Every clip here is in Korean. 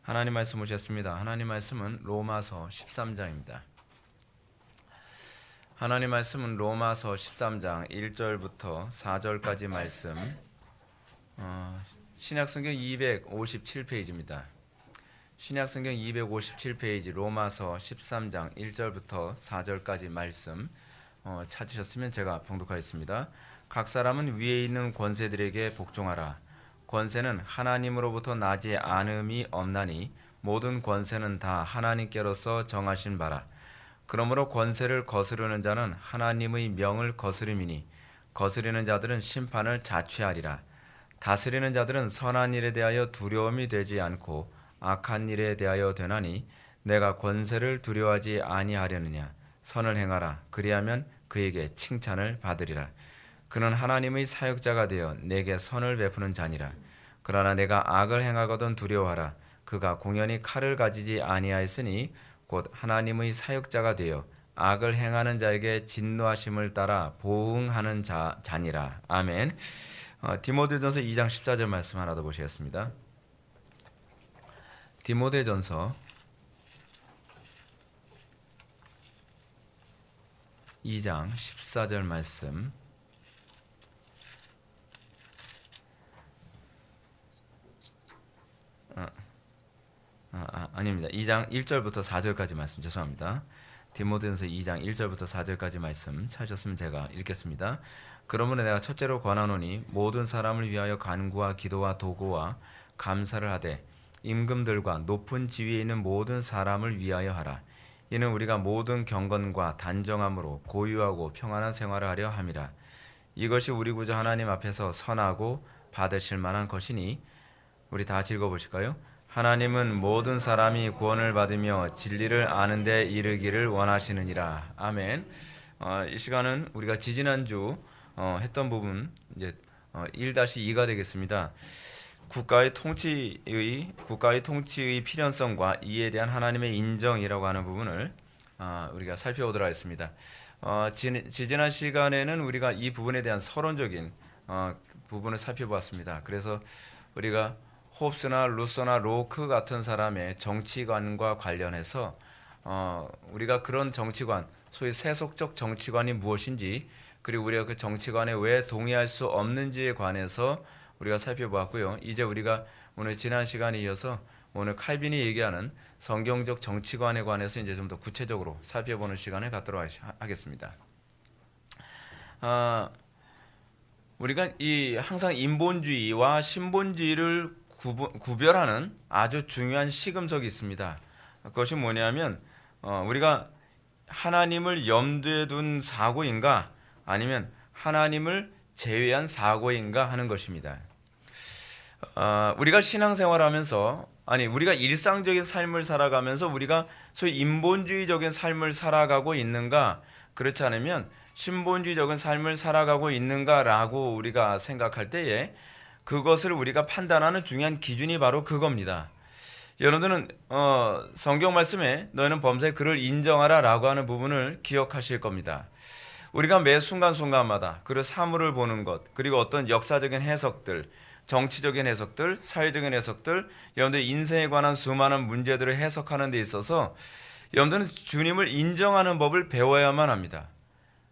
하나님 말씀 오셨습니다. 하나님 말씀은 로마서 13장입니다. 하나님 말씀은 로마서 13장 1절부터 4절까지 말씀, 신약성경 257페이지입니다. 신약성경 257페이지 로마서 13장 1절부터 4절까지 말씀 찾으셨으면 제가 봉독하겠습니다. 각 사람은 위에 있는 권세들에게 복종하라. 권세는 하나님으로부터 나지 않음이 없나니 모든 권세는 다 하나님께로서 정하신 바라. 그러므로 권세를 거스르는 자는 하나님의 명을 거스름이니 거스리는 자들은 심판을 자취하리라. 다스리는 자들은 선한 일에 대하여 두려움이 되지 않고 악한 일에 대하여 되나니 내가 권세를 두려워하지 아니하려느냐. 선을 행하라. 그리하면 그에게 칭찬을 받으리라. 그는 하나님의 사역자가 되어 내게 선을 베푸는 자니라. 그러나 내가 악을 행하거든 두려워하라. 그가 공연히 칼을 가지지 아니하였으니 곧 하나님의 사역자가 되어 악을 행하는 자에게 진노하심을 따라 보응하는 자니라. 아멘. 디모데전서 2장 14절 말씀 하나 더 보시겠습니다. 디모데전서 2장 14절 말씀. 아닙니다. 2장 1절부터 4절까지 말씀 죄송합니다. 디모데전서 2장 1절부터 4절까지 말씀 찾으셨으면 제가 읽겠습니다. 그러므로 내가 첫째로 권하노니 모든 사람을 위하여 간구와 기도와 도구와 감사를 하되 임금들과 높은 지위에 있는 모든 사람을 위하여 하라. 이는 우리가 모든 경건과 단정함으로 고유하고 평안한 생활을 하려 함이라. 이것이 우리 구주 하나님 앞에서 선하고 받으실 만한 것이니 우리 다 같이 읽어보실까요? 하나님은 모든 사람이 구원을 받으며 진리를 아는 데 이르기를 원하시느니라. 아멘. 이 시간은 우리가 지지난주 했던 부분 이제 1-2가 되겠습니다. 국가의 통치의 필연성과 이에 대한 하나님의 인정이라고 하는 부분을 우리가 살펴보도록 하겠습니다. 지지난 시간에는 우리가 이 부분에 대한 서론적인 부분을 살펴보았습니다. 그래서 우리가 홉스나 루소나 로크 같은 사람의 정치관과 관련해서 우리가 그런 정치관, 소위 세속적 정치관이 무엇인지, 그리고 우리가 그 정치관에 왜 동의할 수 없는지에 관해서 우리가 살펴보았고요. 이제 우리가 오늘 지난 시간에 이어서 오늘 칼빈이 얘기하는 성경적 정치관에 관해서 이제 좀 더 구체적으로 살펴보는 시간을 갖도록 하겠습니다. 우리가 항상 인본주의와 신본주의를 구별하는 아주 중요한 시금석이 있습니다. 그것이 뭐냐면 우리가 하나님을 염두에 둔 사고인가 아니면 하나님을 제외한 사고인가 하는 것입니다. 우리가 신앙생활하면서 우리가 일상적인 삶을 살아가면서 우리가 소위 인본주의적인 삶을 살아가고 있는가, 그렇지 않으면 신본주의적인 삶을 살아가고 있는가라고 우리가 생각할 때에 그것을 우리가 판단하는 중요한 기준이 바로 그겁니다. 여러분들은 성경 말씀에 너희는 범사에 그를 인정하라 라고 하는 부분을 기억하실 겁니다. 우리가 매 순간순간마다 그 사물을 보는 것, 그리고 어떤 역사적인 해석들, 정치적인 해석들, 사회적인 해석들, 여러분들 인생에 관한 수많은 문제들을 해석하는 데 있어서 여러분들은 주님을 인정하는 법을 배워야만 합니다.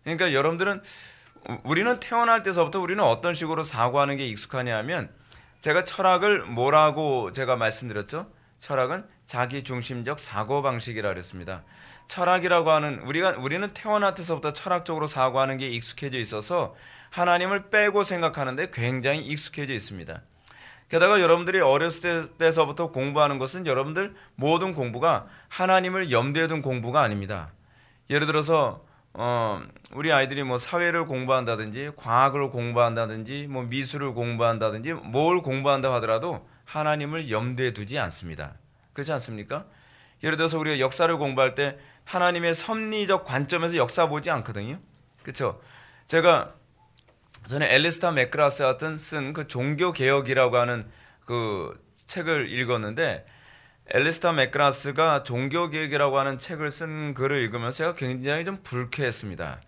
그러니까 여러분들은 우리는 태어날 때서부터 우리는 어떤 식으로 사고하는 게 익숙하냐 하면, 제가 철학을 뭐라고 제가 말씀드렸죠? 철학은 자기중심적 사고방식이라 그랬습니다. 철학이라고 하는 우리는 태어날 때서부터 철학적으로 사고하는 게 익숙해져 있어서 하나님을 빼고 생각하는데 굉장히 익숙해져 있습니다. 게다가 여러분들이 어렸을 때서부터 공부하는 것은 여러분들 모든 공부가 하나님을 염두에 둔 공부가 아닙니다. 예를 들어서 우리 아이들이 뭐 사회를 공부한다든지 과학을 공부한다든지 뭐 미술을 공부한다든지 뭘 공부한다 하더라도 하나님을 염두에 두지 않습니다. 그렇지 않습니까? 예를 들어서 우리가 역사를 공부할 때 하나님의 섭리적 관점에서 역사 보지 않거든요. 그렇죠? 저는 앨리스터 맥그라스 같은 쓴 그 종교개혁이라고 하는 그 책을 읽었는데, 앨리스터 맥그라스가 종교개혁이라고 하는 책을 쓴 글을 읽으면서 제가 굉장히 좀 불쾌했습니다.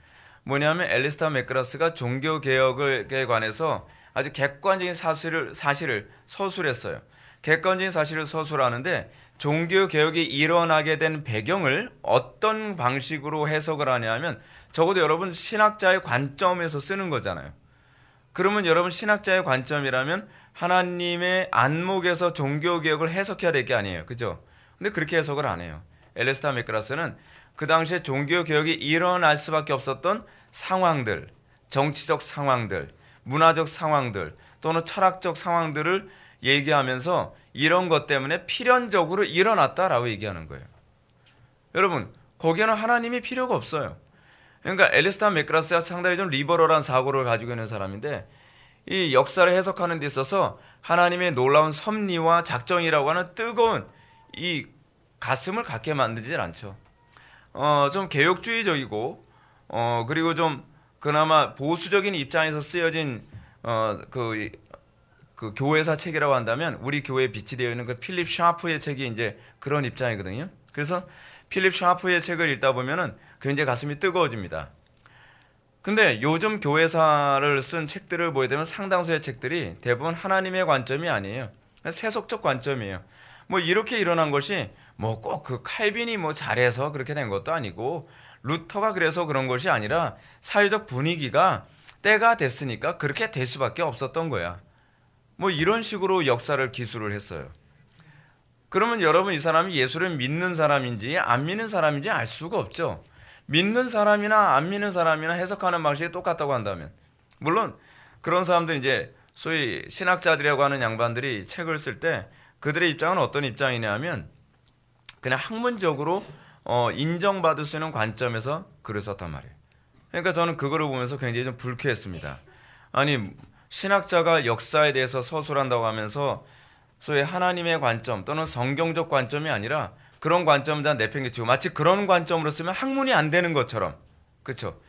뭐냐면 앨리스터 맥그라스가 종교개혁에 관해서 아주 객관적인 사실을 서술했어요. 객관적인 사실을 서술하는데 종교 개혁이 일어나게 된 배경을 어떤 방식으로 해석을 하냐면 적어도 여러분 신학자의 관점에서 쓰는 거잖아요. 그러면 여러분 신학자의 관점이라면 하나님의 안목에서 종교 개혁을 해석해야 될 게 아니에요. 그죠? 근데 그렇게 해석을 안 해요. 엘레스타 맥그라스는 그 당시에 종교 개혁이 일어날 수밖에 없었던 상황들, 정치적 상황들, 문화적 상황들 또는 철학적 상황들을 얘기하면서 이런 것 때문에 필연적으로 일어났다라고 얘기하는 거예요. 여러분 거기에는 하나님이 필요가 없어요. 그러니까 엘리스타 맥그라스가 상당히 좀 리버럴한 사고를 가지고 있는 사람인데 이 역사를 해석하는 데 있어서 하나님의 놀라운 섭리와 작정이라고 하는 뜨거운 이 가슴을 갖게 만들질 않죠. 좀 개혁주의적이고 그리고 좀 그나마 보수적인 입장에서 쓰여진 그 교회사 책이라고 한다면 우리 교회에 빛이 되어 있는 그 필립 샤프의 책이 이제 그런 입장이거든요. 그래서 필립 샤프의 책을 읽다 보면은 굉장히 가슴이 뜨거워집니다. 근데 요즘 교회사를 쓴 책들을 보게 되면 상당수의 책들이 대부분 하나님의 관점이 아니에요. 세속적 관점이에요. 뭐 이렇게 일어난 것이 뭐 꼭 그 칼빈이 뭐 잘해서 그렇게 된 것도 아니고 루터가 그래서 그런 것이 아니라 사회적 분위기가 때가 됐으니까 그렇게 될 수밖에 없었던 거야. 뭐 이런 식으로 역사를 기술을 했어요. 그러면 여러분 이 사람이 예수를 믿는 사람인지 안 믿는 사람인지 알 수가 없죠. 믿는 사람이나 안 믿는 사람이나 해석하는 방식이 똑같다고 한다면 물론 그런 사람들 이제 소위 신학자들이라고 하는 양반들이 책을 쓸 때 그들의 입장은 어떤 입장이냐면 그냥 학문적으로 인정받을 수 있는 관점에서 글을 썼단 말이에요. 그러니까 저는 그거를 보면서 굉장히 좀 불쾌했습니다. 아니 신학자가 역사에 대해서 서술한다고 하면서 소위 하나님의 관점 또는 성경적 관점이 아니라 그런 관점을 다 내팽개치고 마치 그런 관점으로 쓰면 학문이 안 되는 것처럼 그렇죠?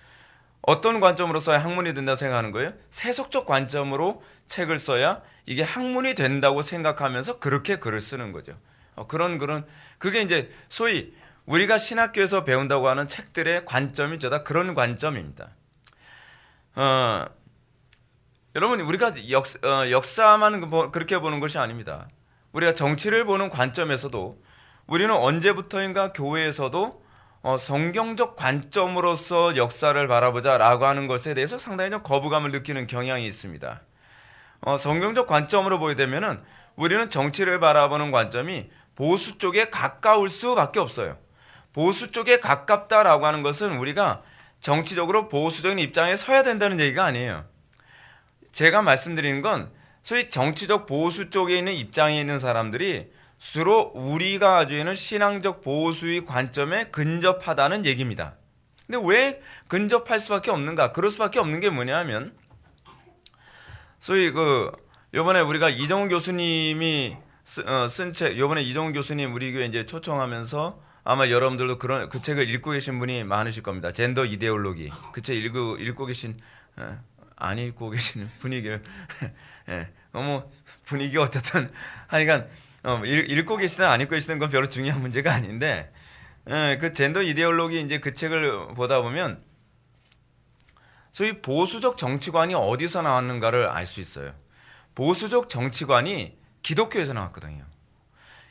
어떤 관점으로 써야 학문이 된다고 생각하는 거예요? 세속적 관점으로 책을 써야 이게 학문이 된다고 생각하면서 그렇게 글을 쓰는 거죠. 그런 그게 이제 소위 우리가 신학교에서 배운다고 하는 책들의 관점이 저다 그런 관점입니다. 여러분 우리가 역사만 그렇게 보는 것이 아닙니다. 우리가 정치를 보는 관점에서도 우리는 언제부터인가 교회에서도 성경적 관점으로서 역사를 바라보자라고 하는 것에 대해서 상당히 좀 거부감을 느끼는 경향이 있습니다. 성경적 관점으로 보게 되면은 우리는 정치를 바라보는 관점이 보수 쪽에 가까울 수밖에 없어요. 보수 쪽에 가깝다라고 하는 것은 우리가 정치적으로 보수적인 입장에 서야 된다는 얘기가 아니에요. 제가 말씀드리는 건 소위 정치적 보수 쪽에 있는 입장에 있는 사람들이 주로 우리가 가지고 있는 신앙적 보수의 관점에 근접하다는 얘기입니다. 근데 왜 근접할 수밖에 없는가? 그럴 수밖에 없는 게 뭐냐면 소위 요번에 우리가 이정훈 교수님이 쓴 책, 요번에 이정훈 교수님 우리 교회 이제 초청하면서 아마 여러분들도 그 책을 읽고 계신 분이 많으실 겁니다. 젠더 이데올로기. 그 책 읽고 계신 안 읽고 계시는 분위기를 너무 분위기가 어쨌든 하여간 읽고 계시든 안 읽고 계시든 건 별로 중요한 문제가 아닌데 그 젠더 이데올로기 이제 그 책을 보다 보면 소위 보수적 정치관이 어디서 나왔는가를 알 수 있어요. 보수적 정치관이 기독교에서 나왔거든요.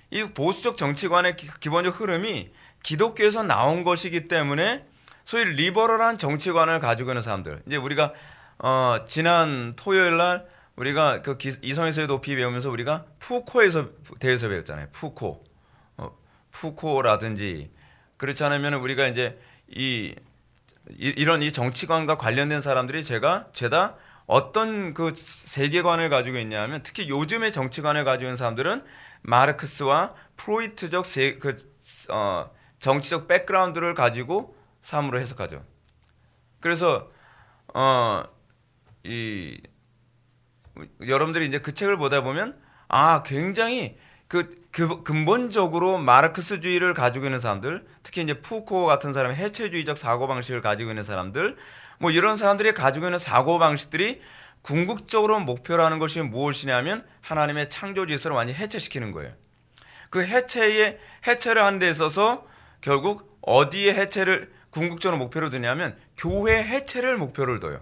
이 보수적 정치관의 기본적 흐름이 기독교에서 나온 것이기 때문에 소위 리버럴한 정치관을 가지고 있는 사람들. 이제 우리가 지난 토요일 날 우리가 그 이성에서의 높이 배우면서 우리가 푸코에서 대해서 배웠잖아요. 푸코라든지 그렇지 않으면 우리가 이제 이런 이 정치관과 관련된 사람들이 죄다 어떤 그 세계관을 가지고 있냐면 특히 요즘의 정치관을 가지고 있는 사람들은 마르크스와 프로이트적 정치적 백그라운드를 가지고 삶으로 해석하죠. 그래서 여러분들이 이제 그 책을 보다 보면 굉장히 근본적으로 마르크스주의를 가지고 있는 사람들, 특히 이제 푸코 같은 사람의 해체주의적 사고 방식을 가지고 있는 사람들, 뭐 이런 사람들이 가지고 있는 사고 방식들이 궁극적으로 목표로 하는 것이 무엇이냐면 하나님의 창조 질서를 완전히 해체시키는 거예요. 그 해체를 하는 데 있어서 결국 어디에 해체를 궁극적으로 목표로 두냐면 교회 해체를 목표를 둬요.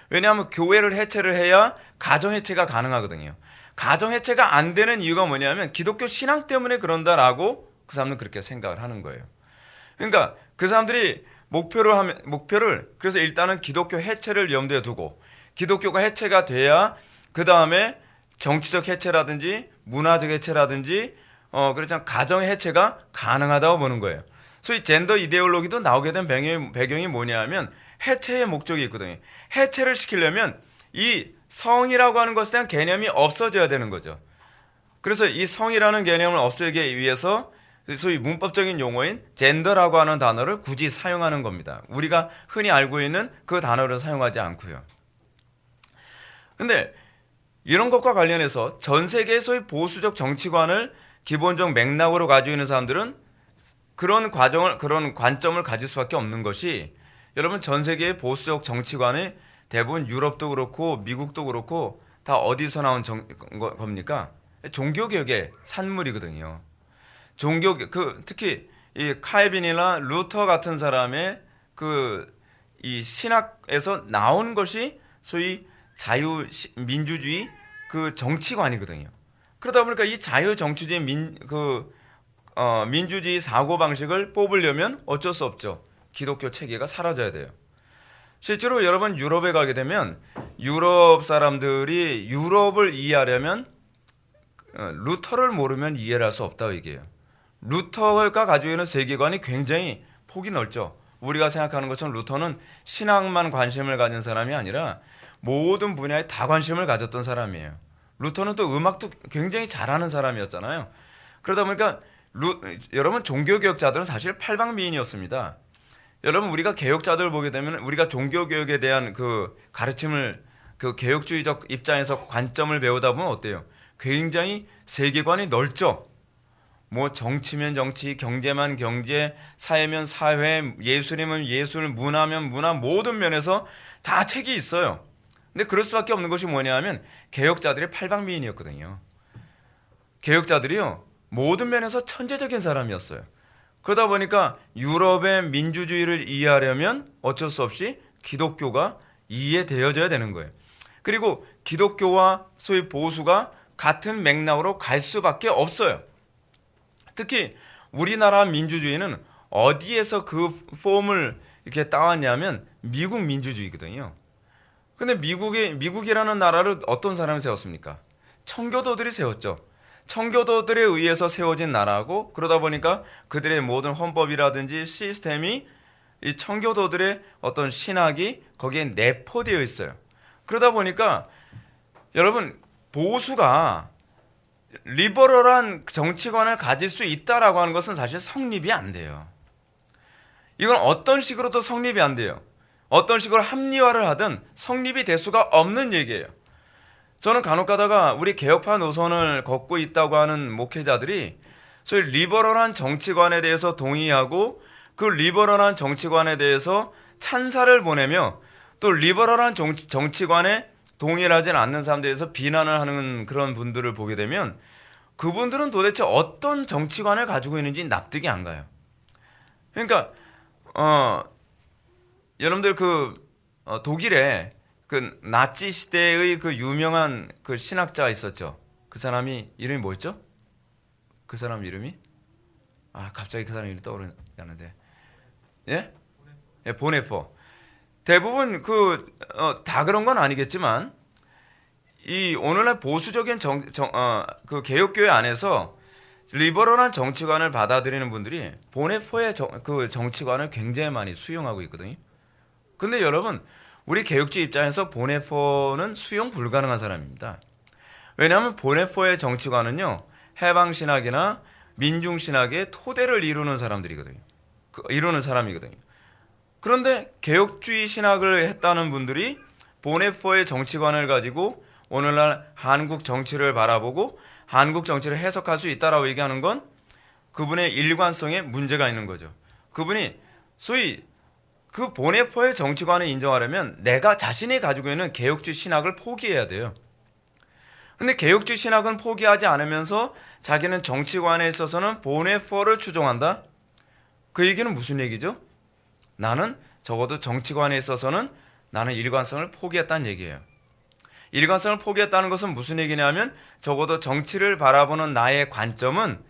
왜냐하면 교회를 해체를 해야 가정 해체가 가능하거든요. 가정 해체가 안 되는 이유가 뭐냐면 기독교 신앙 때문에 그런다라고 그 사람들은 그렇게 생각을 하는 거예요. 그러니까 그 사람들이 목표를 그래서 일단은 기독교 해체를 염두에 두고 기독교가 해체가 돼야 그 다음에 정치적 해체라든지 문화적 해체라든지 그렇잖아 가정 해체가 가능하다고 보는 거예요. 소위 젠더 이데올로기도 나오게 된 배경이 뭐냐면 해체의 목적이 있거든요. 해체를 시키려면 이 성이라고 하는 것에 대한 개념이 없어져야 되는 거죠. 그래서 이 성이라는 개념을 없애기 위해서 소위 문법적인 용어인 젠더라고 하는 단어를 굳이 사용하는 겁니다. 우리가 흔히 알고 있는 그 단어를 사용하지 않고요. 근데 이런 것과 관련해서 전 세계의 소위 보수적 정치관을 기본적 맥락으로 가지고 있는 사람들은 그런 관점을 가질 수밖에 없는 것이 여러분 전 세계의 보수적 정치관이 대부분 유럽도 그렇고 미국도 그렇고 다 어디서 나온 겁니까? 종교개혁의 산물이거든요. 특히 이 칼빈이나 루터 같은 사람의 이 신학에서 나온 것이 소위 자유민주주의 그 정치관이거든요. 그러다 보니까 이 자유정치주의 민주주의 사고방식을 뽑으려면 어쩔 수 없죠. 기독교 체계가 사라져야 돼요. 실제로 여러분 유럽에 가게 되면 유럽 사람들이 유럽을 이해하려면 루터를 모르면 이해를 할 수 없다고 얘기해요. 루터가 가지고 있는 세계관이 굉장히 폭이 넓죠. 우리가 생각하는 것처럼 루터는 신학만 관심을 가진 사람이 아니라 모든 분야에 다 관심을 가졌던 사람이에요. 루터는 또 음악도 굉장히 잘하는 사람이었잖아요. 그러다 보니까 여러분 종교개혁자들은 사실 팔방미인이었습니다. 여러분 우리가 개혁자들을 보게 되면 우리가 종교개혁에 대한 그 가르침을 그 개혁주의적 입장에서 관점을 배우다 보면 어때요? 굉장히 세계관이 넓죠. 뭐 정치면 정치, 경제면 경제, 사회면 사회, 예술이면 예술, 문화면 문화 모든 면에서 다 책이 있어요. 근데 그럴 수밖에 없는 것이 뭐냐 하면 개혁자들이 팔방미인이었거든요. 개혁자들이요 모든 면에서 천재적인 사람이었어요. 그러다 보니까 유럽의 민주주의를 이해하려면 어쩔 수 없이 기독교가 이해되어져야 되는 거예요. 그리고 기독교와 소위 보수가 같은 맥락으로 갈 수밖에 없어요. 특히 우리나라 민주주의는 어디에서 그 폼을 이렇게 따왔냐면 미국 민주주의거든요. 근데 미국이라는 나라를 어떤 사람이 세웠습니까? 청교도들이 세웠죠. 청교도들에 의해서 세워진 나라고 그러다 보니까 그들의 모든 헌법이라든지 시스템이 이 청교도들의 어떤 신학이 거기에 내포되어 있어요. 그러다 보니까 여러분 보수가 리버럴한 정치관을 가질 수 있다라고 하는 것은 사실 성립이 안 돼요. 이건 어떤 식으로도 성립이 안 돼요. 어떤 식으로 합리화를 하든 성립이 될 수가 없는 얘기예요. 저는 간혹 가다가 우리 개혁파 노선을 걷고 있다고 하는 목회자들이 소위 리버럴한 정치관에 대해서 동의하고 그 리버럴한 정치관에 대해서 찬사를 보내며 또 리버럴한 정치관에 동의를 하지 않는 사람들에 대해서 비난을 하는 그런 분들을 보게 되면 그분들은 도대체 어떤 정치관을 가지고 있는지 납득이 안 가요. 그러니까 여러분들 독일에 그 나치 시대의 그 유명한 그 신학자가 있었죠. 그 사람이 이름이 뭐였죠? 그 사람 이름이? 갑자기 그 사람 이름이 떠오르는데. 예? 예, 보네포. 대부분 다 그런 건 아니겠지만 이 오늘날 보수적인 그 개혁교회 안에서 리버럴한 정치관을 받아들이는 분들이 보네포의 그 정치관을 굉장히 많이 수용하고 있거든요. 근데 여러분 우리 개혁주의 입장에서 보네포는 수용 불가능한 사람입니다. 왜냐하면 보네포의 정치관은요 해방신학이나 민중신학의 토대를 이루는 사람이거든요. 그런데 개혁주의 신학을 했다는 분들이 보네포의 정치관을 가지고 오늘날 한국 정치를 바라보고 한국 정치를 해석할 수 있다라고 얘기하는 건 그분의 일관성에 문제가 있는 거죠. 그분이 소위 그 보네포의 정치관을 인정하려면 내가 자신이 가지고 있는 개혁주의 신학을 포기해야 돼요. 근데 개혁주의 신학은 포기하지 않으면서 자기는 정치관에 있어서는 보네포를 추종한다? 그 얘기는 무슨 얘기죠? 나는 적어도 정치관에 있어서는 나는 일관성을 포기했다는 얘기예요. 일관성을 포기했다는 것은 무슨 얘기냐면 적어도 정치를 바라보는 나의 관점은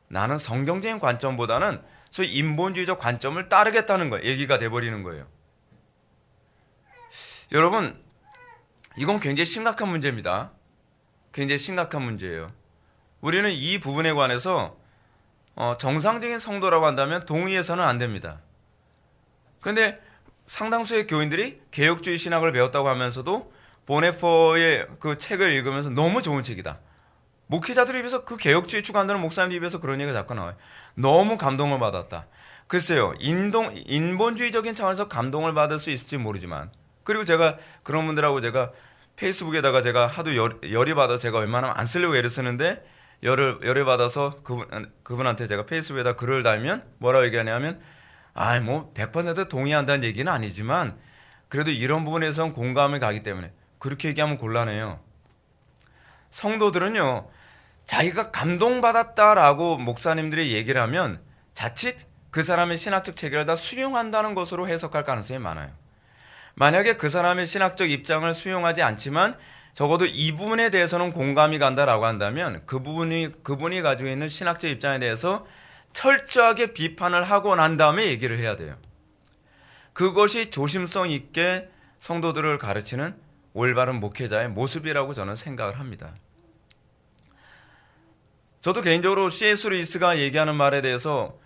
나는 성경적인 관점보다는 소위 인본주의적 관점을 따르겠다는 거 얘기가 돼버리는 거예요. 여러분, 이건 굉장히 심각한 문제입니다. 굉장히 심각한 문제예요. 우리는 이 부분에 관해서 정상적인 성도라고 한다면 동의해서는 안 됩니다. 그런데 상당수의 교인들이 개혁주의 신학을 배웠다고 하면서도 보네퍼의 그 책을 읽으면서 너무 좋은 책이다. 목회자들 입에서 그 개혁주의 추구한다는 목사님들 입에서 그런 얘기가 자꾸 나와요. 너무 감동을 받았다. 글쎄요, 인본주의적인 차원에서 감동을 받을 수 있을지 모르지만, 그리고 제가 그런 분들하고 제가 페이스북에다가 제가 하도 열이 받아 제가 웬만하면 안 쓰려고 애를 쓰는데 열을 받아서 그분한테 제가 페이스북에다 글을 달면 뭐라고 얘기하냐면 뭐 100% 동의한다는 얘기는 아니지만 그래도 이런 부분에선 공감을 가기 때문에 그렇게 얘기하면 곤란해요. 성도들은요, 자기가 감동받았다라고 목사님들이 얘기를 하면 자칫 그 사람의 신학적 체계를 다 수용한다는 것으로 해석할 가능성이 많아요. 만약에 그 사람의 신학적 입장을 수용하지 않지만 적어도 이 부분에 대해서는 공감이 간다라고 한다면 그분이 가지고 있는 신학적 입장에 대해서 철저하게 비판을 하고 난 다음에 얘기를 해야 돼요. 그것이 조심성 있게 성도들을 가르치는 올바른 목회자의 모습이라고 저는 생각을 합니다. 저도 개인적으로 C.S. 루이스가 얘기하는 말에 대해서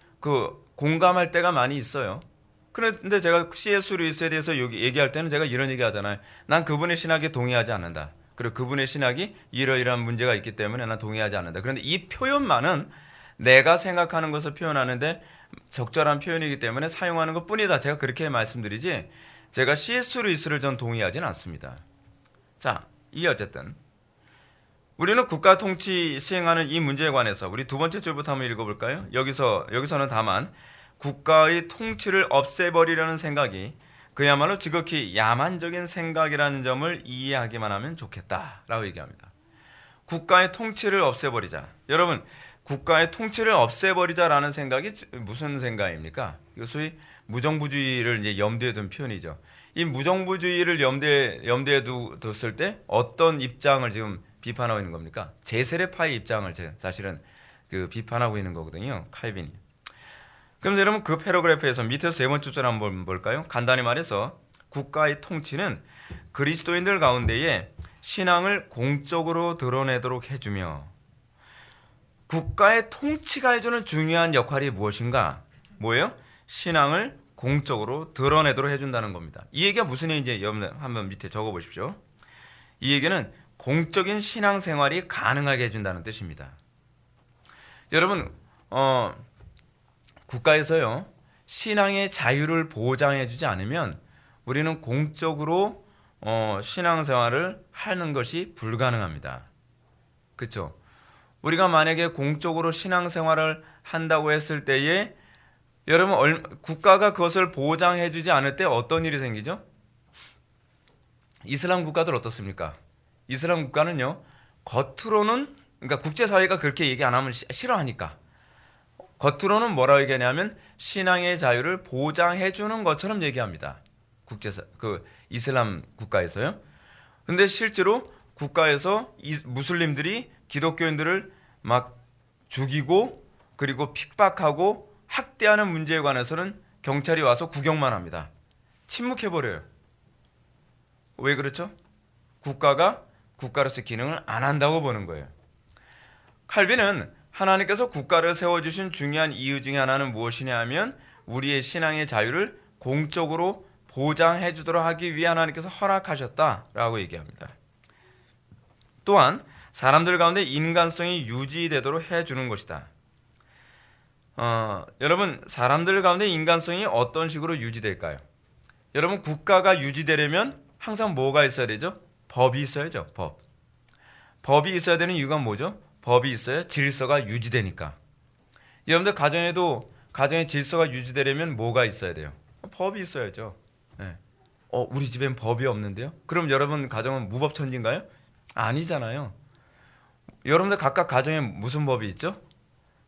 공감할 때가 많이 있어요. 그런데 제가 C.S. 루이스에 대해서 얘기할 때는 제가 이런 얘기 하잖아요. 난 그분의 신학에 동의하지 않는다. 그리고 그분의 신학이 이러이러한 문제가 있기 때문에 난 동의하지 않는다. 그런데 이 표현만은 내가 생각하는 것을 표현하는데 적절한 표현이기 때문에 사용하는 것 뿐이다. 제가 그렇게 말씀드리지 제가 C.S. 루이스를 전 동의하지는 않습니다. 자, 어쨌든 우리는 국가 통치 시행하는 이 문제에 관해서 우리 두 번째 줄부터 한번 읽어볼까요? 여기서는 다만 국가의 통치를 없애버리려는 생각이 그야말로 지극히 야만적인 생각이라는 점을 이해하기만 하면 좋겠다라고 얘기합니다. 국가의 통치를 없애버리자. 여러분, 국가의 통치를 없애버리자라는 생각이 무슨 생각입니까? 이거 소위 무정부주의를 이제 염두에 둔 표현이죠. 이 무정부주의를 염두에 뒀을 때 어떤 입장을 지금 비판하고 있는 겁니까? 제세례파의 입장을 사실은 비판하고 있는 거거든요. 칼빈이. 그럼 여러분 그 패러그래프에서 밑에서 세 번째 줄 한번 볼까요? 간단히 말해서 국가의 통치는 그리스도인들 가운데에 신앙을 공적으로 드러내도록 해주며 국가의 통치가 해주는 중요한 역할이 무엇인가? 뭐예요? 신앙을 공적으로 드러내도록 해준다는 겁니다. 이 얘기가 무슨 얘기인지 한번 밑에 적어보십시오. 이 얘기는 공적인 신앙생활이 가능하게 해준다는 뜻입니다. 여러분 국가에서요 신앙의 자유를 보장해주지 않으면 우리는 공적으로 신앙생활을 하는 것이 불가능합니다. 그렇죠? 우리가 만약에 공적으로 신앙생활을 한다고 했을 때에 여러분 국가가 그것을 보장해주지 않을 때 어떤 일이 생기죠? 이슬람 국가들 어떻습니까? 이슬람 국가는요 겉으로는 그러니까 국제사회가 그렇게 얘기 안 하면 싫어하니까 겉으로는 뭐라고 얘기하냐면 신앙의 자유를 보장해 주는 것처럼 얘기합니다. 이슬람 국가에서요. 근데 실제로 국가에서 무슬림들이 기독교인들을 막 죽이고 그리고 핍박하고 학대하는 문제에 관해서는 경찰이 와서 구경만 합니다. 침묵해버려요. 왜 그렇죠? 국가가 국가로서 기능을 안 한다고 보는 거예요. 칼빈은 하나님께서 국가를 세워주신 중요한 이유 중에 하나는 무엇이냐 하면 우리의 신앙의 자유를 공적으로 보장해 주도록 하기 위해 하나님께서 허락하셨다라고 얘기합니다. 또한 사람들 가운데 인간성이 유지되도록 해주는 것이다. 여러분 사람들 가운데 인간성이 어떤 식으로 유지될까요? 여러분 국가가 유지되려면 항상 뭐가 있어야 되죠? 법이 있어야죠. 법이 있어야 되는 이유가 뭐죠? 법이 있어야 질서가 유지되니까. 여러분들 가정의 질서가 유지되려면 뭐가 있어야 돼요? 법이 있어야죠. 네. 우리 집엔 법이 없는데요? 그럼 여러분 가정은 무법천지인가요? 아니잖아요. 여러분들 각각 가정에 무슨 법이 있죠?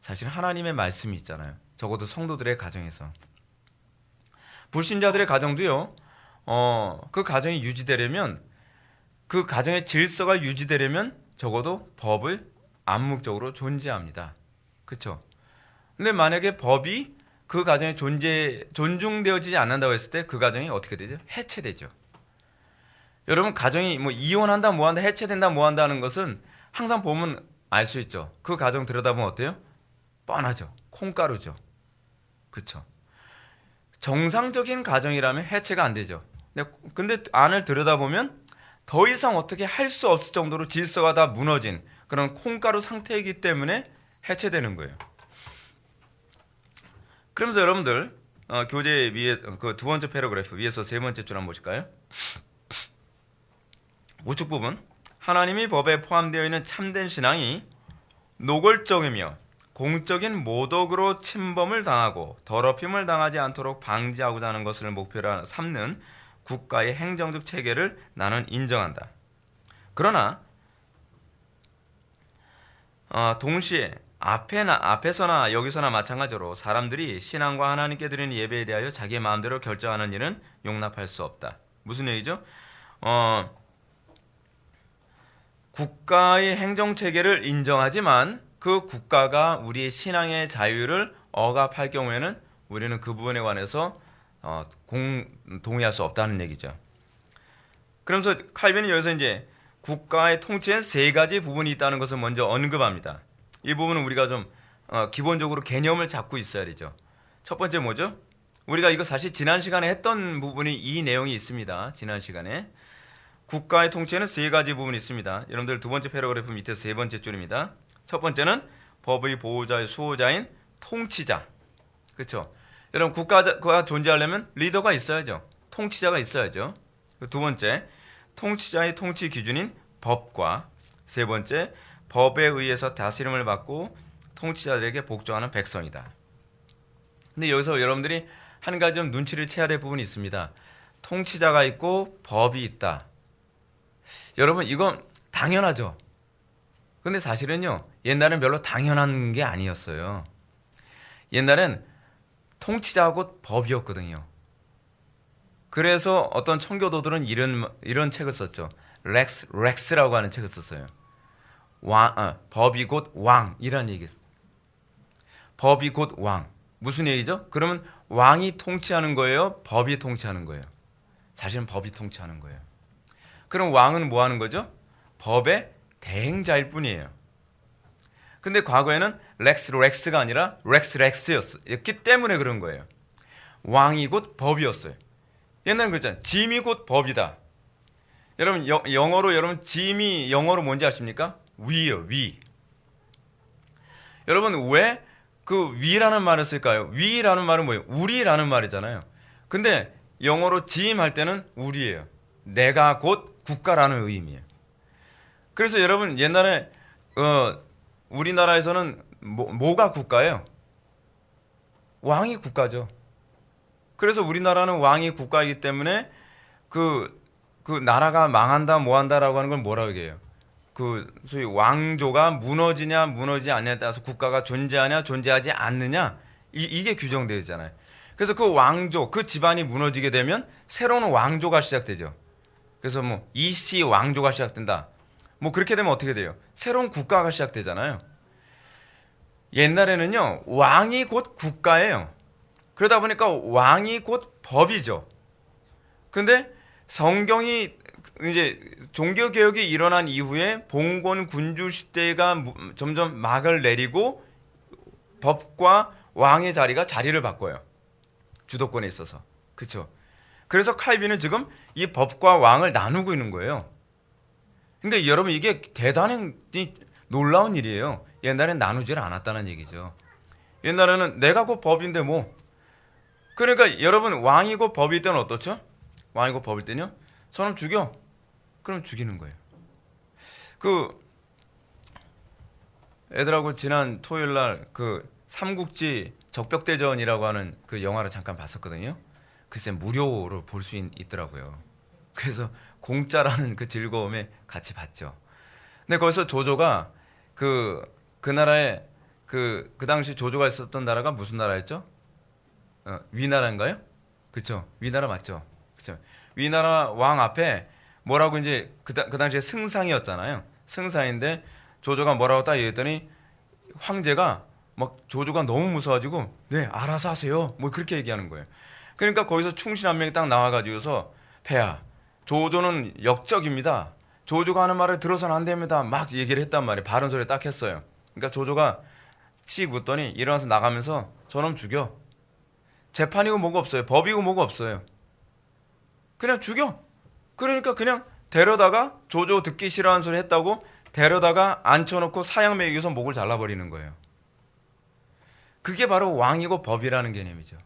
사실 하나님의 말씀이 있잖아요. 적어도 성도들의 가정에서. 불신자들의 가정도요. 그 가정이 유지되려면 그 가정의 질서가 유지되려면 적어도 법을 암묵적으로 존재합니다. 그렇죠? 근데 만약에 법이 그 가정에 존중되어지지 않는다고 했을 때 그 가정이 어떻게 되죠? 해체되죠. 여러분 가정이 뭐 이혼한다 뭐한다 해체된다 뭐한다 하는 것은 항상 보면 알 수 있죠. 그 가정 들여다보면 어때요? 뻔하죠. 콩가루죠. 그렇죠? 정상적인 가정이라면 해체가 안 되죠. 근데 안을 들여다보면 더 이상 어떻게 할 수 없을 정도로 질서가 다 무너진 그런 콩가루 상태이기 때문에 해체되는 거예요. 그러면서 여러분들 교재 위에 그 두 번째 패러그래프 위에서 세 번째 줄 한번 보실까요? 우측 부분 하나님이 법에 포함되어 있는 참된 신앙이 노골적이며 공적인 모독으로 침범을 당하고 더럽힘을 당하지 않도록 방지하고자 하는 것을 목표로 삼는 국가의 행정적 체계를 나는 인정한다. 그러나 동시에 앞에서나 여기서나 마찬가지로 사람들이 신앙과 하나님께 드리는 예배에 대하여 자기의 마음대로 결정하는 일은 용납할 수 없다. 무슨 얘기죠? 국가의 행정체계를 인정하지만 그 국가가 우리의 신앙의 자유를 억압할 경우에는 우리는 그 부분에 관해서 동의할 수 없다는 얘기죠. 그러면서 칼빈은 여기서 이제 국가의 통치엔 세 가지 부분이 있다는 것을 먼저 언급합니다. 이 부분은 우리가 좀 기본적으로 개념을 잡고 있어야 되죠. 첫 번째 뭐죠? 우리가 이거 사실 지난 시간에 했던 부분이 이 내용이 있습니다. 지난 시간에 국가의 통치에는 세 가지 부분이 있습니다. 여러분들 두 번째 패러그래프 밑에 세 번째 줄입니다. 첫 번째는 법의 보호자의 수호자인 통치자. 그렇죠? 여러분 국가가 존재하려면 리더가 있어야죠. 통치자가 있어야죠. 두 번째, 통치자의 통치 기준인 법과 세 번째, 법에 의해서 다스림을 받고 통치자들에게 복종하는 백성이다. 근데 여기서 여러분들이 한 가지 좀 눈치를 채야 될 부분이 있습니다. 통치자가 있고 법이 있다. 여러분 이건 당연하죠. 근데 사실은요 옛날엔 별로 당연한 게 아니었어요. 옛날엔 통치자하고 법이었거든요. 그래서 어떤 청교도들은 이런 책을 썼죠. 렉스라고 하는 책을 썼어요. 법이 곧 왕이라는 얘기였어요. 법이 곧 왕. 무슨 얘기죠? 그러면 왕이 통치하는 거예요? 법이 통치하는 거예요? 사실은 법이 통치하는 거예요. 그럼 왕은 뭐 하는 거죠? 법의 대행자일 뿐이에요. 근데 과거에는 렉스가 아니라 렉스였기 때문에 그런 거예요. 왕이 곧 법이었어요. 옛날엔 그랬잖아요. 짐이 곧 법이다. 여러분 영어로 여러분 짐이 영어로 뭔지 아십니까? 위요, 위. 여러분 왜 그 위라는 말을 쓸까요? 위라는 말은 뭐예요? 우리라는 말이잖아요. 근데 영어로 짐 할 때는 우리예요. 내가 곧 국가라는 의미예요. 그래서 여러분 옛날에 우리나라에서는 뭐가 국가예요? 왕이 국가죠. 그래서 우리나라는 왕이 국가이기 때문에 그 나라가 망한다 뭐한다라고 하는 걸 뭐라고 얘기해요? 그 소위 왕조가 무너지냐 무너지지 않냐에 따라서 국가가 존재하냐 존재하지 않느냐 이게 규정되어 있잖아요. 그래서 그 왕조 그 집안이 무너지게 되면 새로운 왕조가 시작되죠. 그래서 뭐 이씨 왕조가 시작된다. 뭐 그렇게 되면 어떻게 돼요? 새로운 국가가 시작되잖아요. 옛날에는요 왕이 곧 국가예요. 그러다 보니까 왕이 곧 법이죠. 근데 성경이 이제 종교 개혁이 일어난 이후에 봉건 군주 시대가 점점 막을 내리고 법과 왕의 자리를 바꿔요. 주도권에 있어서. 그렇죠? 그래서 칼빈은 지금 이 법과 왕을 나누고 있는 거예요. 그러니까 여러분 이게 대단히 놀라운 일이에요. 옛날엔 나누질 않았다는 얘기죠. 옛날에는 내가 곧 법인데 뭐. 그러니까 여러분 왕이 곧 법일 때는 어떻죠? 왕이 곧 법일 때는요. 저놈 죽여. 그럼 죽이는 거예요. 그 애들하고 지난 토요일 날 그 삼국지 적벽대전이라고 하는 그 영화를 잠깐 봤었거든요. 글쎄 무료로 볼 수 있더라고요. 그래서 공짜라는 그 즐거움에 같이 봤죠. 근데 거기서 조조가 그 나라에 그 당시 조조가 있었던 나라가 무슨 나라였죠? 위나라인가요? 그렇죠. 위나라 맞죠. 그렇죠. 위나라 왕 앞에 뭐라고 이제 그 당시에 승상이었잖아요. 승상인데 조조가 뭐라고 딱 얘기했더니 황제가 막 조조가 너무 무서워가지고 네 알아서 하세요 뭐 그렇게 얘기하는 거예요. 그러니까 거기서 충신 한 명이 딱 나와가지고서 폐하 조조는 역적입니다. 조조가 하는 말을 들어서는 안 됩니다. 막 얘기를 했단 말이에요. 바른 소리 딱 했어요. 그러니까 조조가 씩 웃더니 일어나서 나가면서 저놈 죽여. 재판이고 뭐고 없어요. 법이고 뭐고 없어요. 그냥 죽여. 그러니까 그냥 데려다가 조조 듣기 싫어하는 소리 했다고 데려다가 앉혀놓고 사형 매기고서 목을 잘라버리는 거예요. 그게 바로 왕이고 법이라는 개념이죠.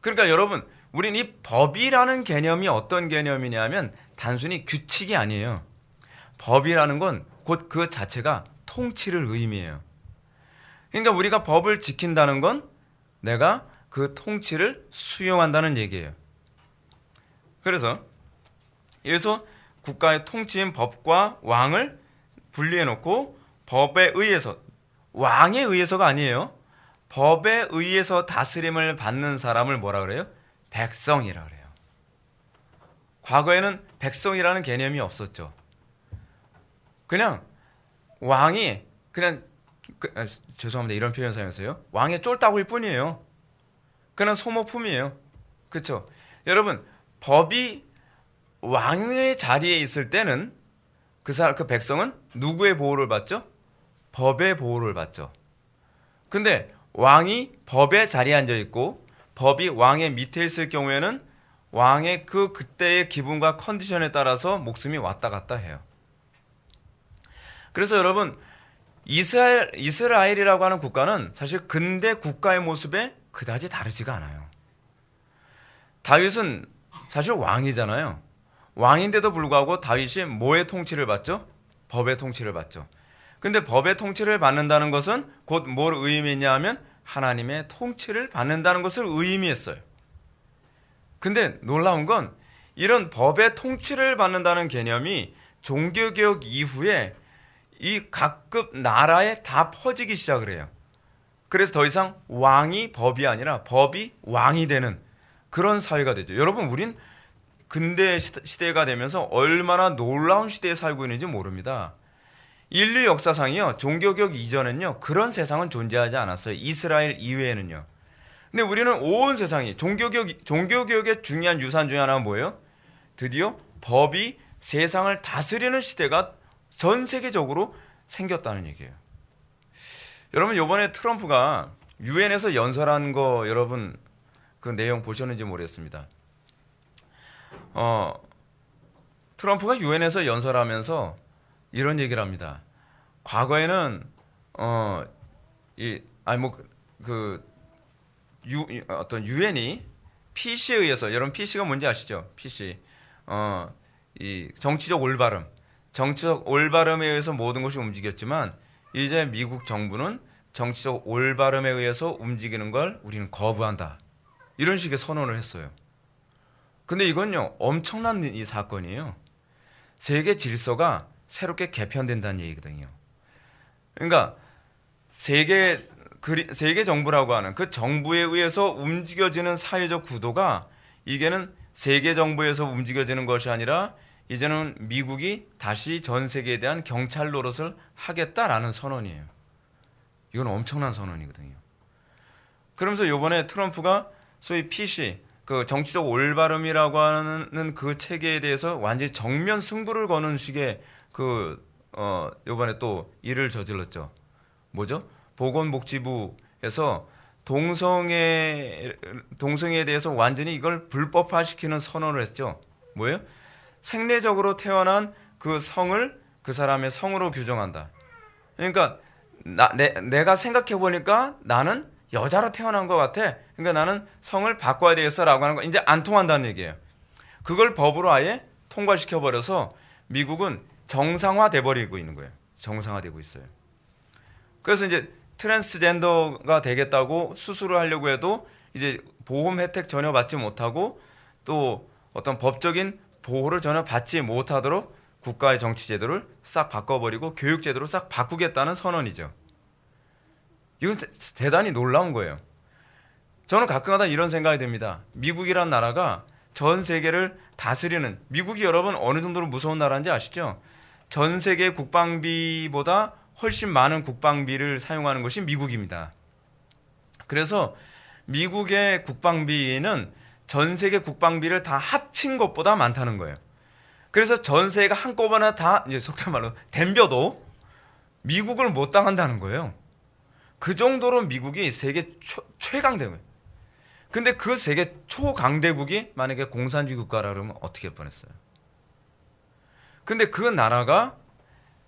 그러니까 여러분 우린 이 법이라는 개념이 어떤 개념이냐면 단순히 규칙이 아니에요. 법이라는 건 곧 그 자체가 통치를 의미해요. 그러니까 우리가 법을 지킨다는 건 내가 그 통치를 수용한다는 얘기예요. 그래서 여기서 국가의 통치인 법과 왕을 분리해놓고 법에 의해서 왕에 의해서가 아니에요. 법에 의해서 다스림을 받는 사람을 뭐라 그래요? 백성이라 그래요. 과거에는 백성이라는 개념이 없었죠. 그냥 왕이 그냥 죄송합니다 이런 표현 사용해서요. 왕의 쫄따구일 뿐이에요. 그냥 소모품이에요. 그렇죠? 여러분 법이 왕의 자리에 있을 때는 그 백성은 누구의 보호를 받죠? 법의 보호를 받죠. 근데 왕이 법의 자리에 앉아 있고 법이 왕의 밑에 있을 경우에는 왕의 그때의 기분과 컨디션에 따라서 목숨이 왔다 갔다 해요. 그래서 여러분 이스라엘이라고 하는 국가는 사실 근대 국가의 모습에 그다지 다르지가 않아요. 다윗은 사실 왕이잖아요. 왕인데도 불구하고 다윗이 뭐의 통치를 받죠? 법의 통치를 받죠. 근데 법의 통치를 받는다는 것은 곧 뭘 의미했냐 하면 하나님의 통치를 받는다는 것을 의미했어요. 근데 놀라운 건 이런 법의 통치를 받는다는 개념이 종교개혁 이후에 이 각급 나라에 다 퍼지기 시작을 해요. 그래서 더 이상 왕이 법이 아니라 법이 왕이 되는 그런 사회가 되죠. 여러분 우린 근대 시대가 되면서 얼마나 놀라운 시대에 살고 있는지 모릅니다. 인류 역사상이요. 종교개혁 이전엔요. 그런 세상은 존재하지 않았어요. 이스라엘 이외에는요. 근데 우리는 온 세상이 종교개혁의 중요한 유산 중에 하나가 뭐예요? 드디어 법이 세상을 다스리는 시대가 전 세계적으로 생겼다는 얘기예요. 여러분 이번에 트럼프가 유엔에서 연설한 거 여러분 그 내용 보셨는지 모르겠습니다. 트럼프가 유엔에서 연설하면서 이런 얘기를 합니다. 과거에는 어떤 유엔이 PC에 의해서 여러분 PC가 뭔지 아시죠? PC 이 정치적 올바름에 의해서 모든 것이 움직였지만 이제 미국 정부는 정치적 올바름에 의해서 움직이는 걸 우리는 거부한다. 이런 식의 선언을 했어요. 근데 이건요 엄청난 이 사건이에요. 세계 질서가 새롭게 개편된다는 얘기거든요. 그러니까 세계 정부라고 하는 그 정부에 의해서 움직여지는 사회적 구도가 이게는 세계 정부에서 움직여지는 것이 아니라 이제는 미국이 다시 전 세계에 대한 경찰 노릇을 하겠다라는 선언이에요. 이건 엄청난 선언이거든요. 그러면서 이번에 트럼프가 소위 PC 그 정치적 올바름이라고 하는 그 체계에 대해서 완전히 정면 승부를 거는 식의 이번에 또 일을 저질렀죠. 뭐죠? 보건복지부에서 동성애에 대해서 완전히 이걸 불법화시키는 선언을 했죠. 뭐예요? 생리적으로 태어난 그 성을 그 사람의 성으로 규정한다. 그러니까 내가 생각해 보니까 나는 여자로 태어난 것 같아. 그러니까 나는 성을 바꿔야 되겠어라고 하는 거 이제 안 통한다는 얘기예요. 그걸 법으로 아예 통과시켜 버려서 미국은 정상화돼 버리고 있는 거예요. 정상화되고 있어요. 그래서 이제 트랜스젠더가 되겠다고 수술을 하려고 해도 이제 보험 혜택 전혀 받지 못하고 또 어떤 법적인 보호를 전혀 받지 못하도록 국가의 정치 제도를 싹 바꿔버리고 교육 제도를 싹 바꾸겠다는 선언이죠. 이건 대단히 놀라운 거예요. 저는 가끔가다 이런 생각이 듭니다. 미국이란 나라가 전 세계를 다스리는 미국이 여러분 어느 정도로 무서운 나라인지 아시죠? 전 세계 국방비보다 훨씬 많은 국방비를 사용하는 것이 미국입니다. 그래서 미국의 국방비는 전 세계 국방비를 다 합친 것보다 많다는 거예요. 그래서 전 세계가 한꺼번에 다 이제 속된 말로 덤벼도 미국을 못 당한다는 거예요. 그 정도로 미국이 세계 최강대국. 근데 그 세계 초강대국이 만약에 공산주의 국가라 그러면 어떻게 할 뻔했어요. 근데 그 나라가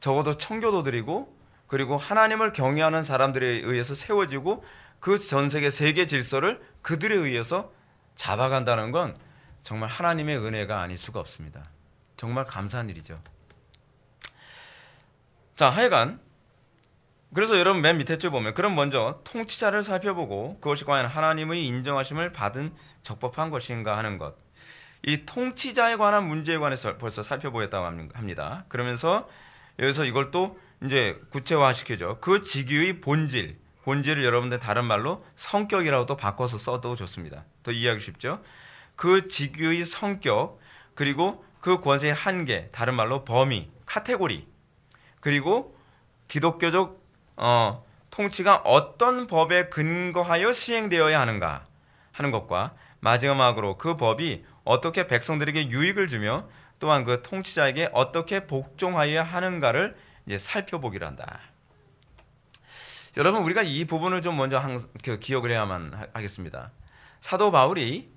적어도 청교도들이고 그리고 하나님을 경외하는 사람들에 의해서 세워지고 그 전 세계 질서를 그들에 의해서 잡아간다는 건 정말 하나님의 은혜가 아닐 수가 없습니다. 정말 감사한 일이죠. 자, 하여간 그래서 여러분 맨 밑에 줄 보면 그럼 먼저 통치자를 살펴보고 그것이 과연 하나님의 인정하심을 받은 적법한 것인가 하는 것. 이 통치자에 관한 문제에 관해서 벌써 살펴보겠다고 합니다. 그러면서 여기서 이걸 또 이제 구체화시키죠. 그 직위의 본질을 여러분들 다른 말로 성격이라고 또 바꿔서 써도 좋습니다. 더 이해하기 쉽죠. 그 직위의 성격 그리고 그 권세의 한계, 다른 말로 범위, 카테고리, 그리고 기독교적 통치가 어떤 법에 근거하여 시행되어야 하는가 하는 것과 마지막으로 그 법이 어떻게 백성들에게 유익을 주며 또한 그 통치자에게 어떻게 복종하여야 하는가를 이제 살펴보기로 한다. 여러분 우리가 이 부분을 좀 먼저 기억을 해야만 하겠습니다. 사도 바울이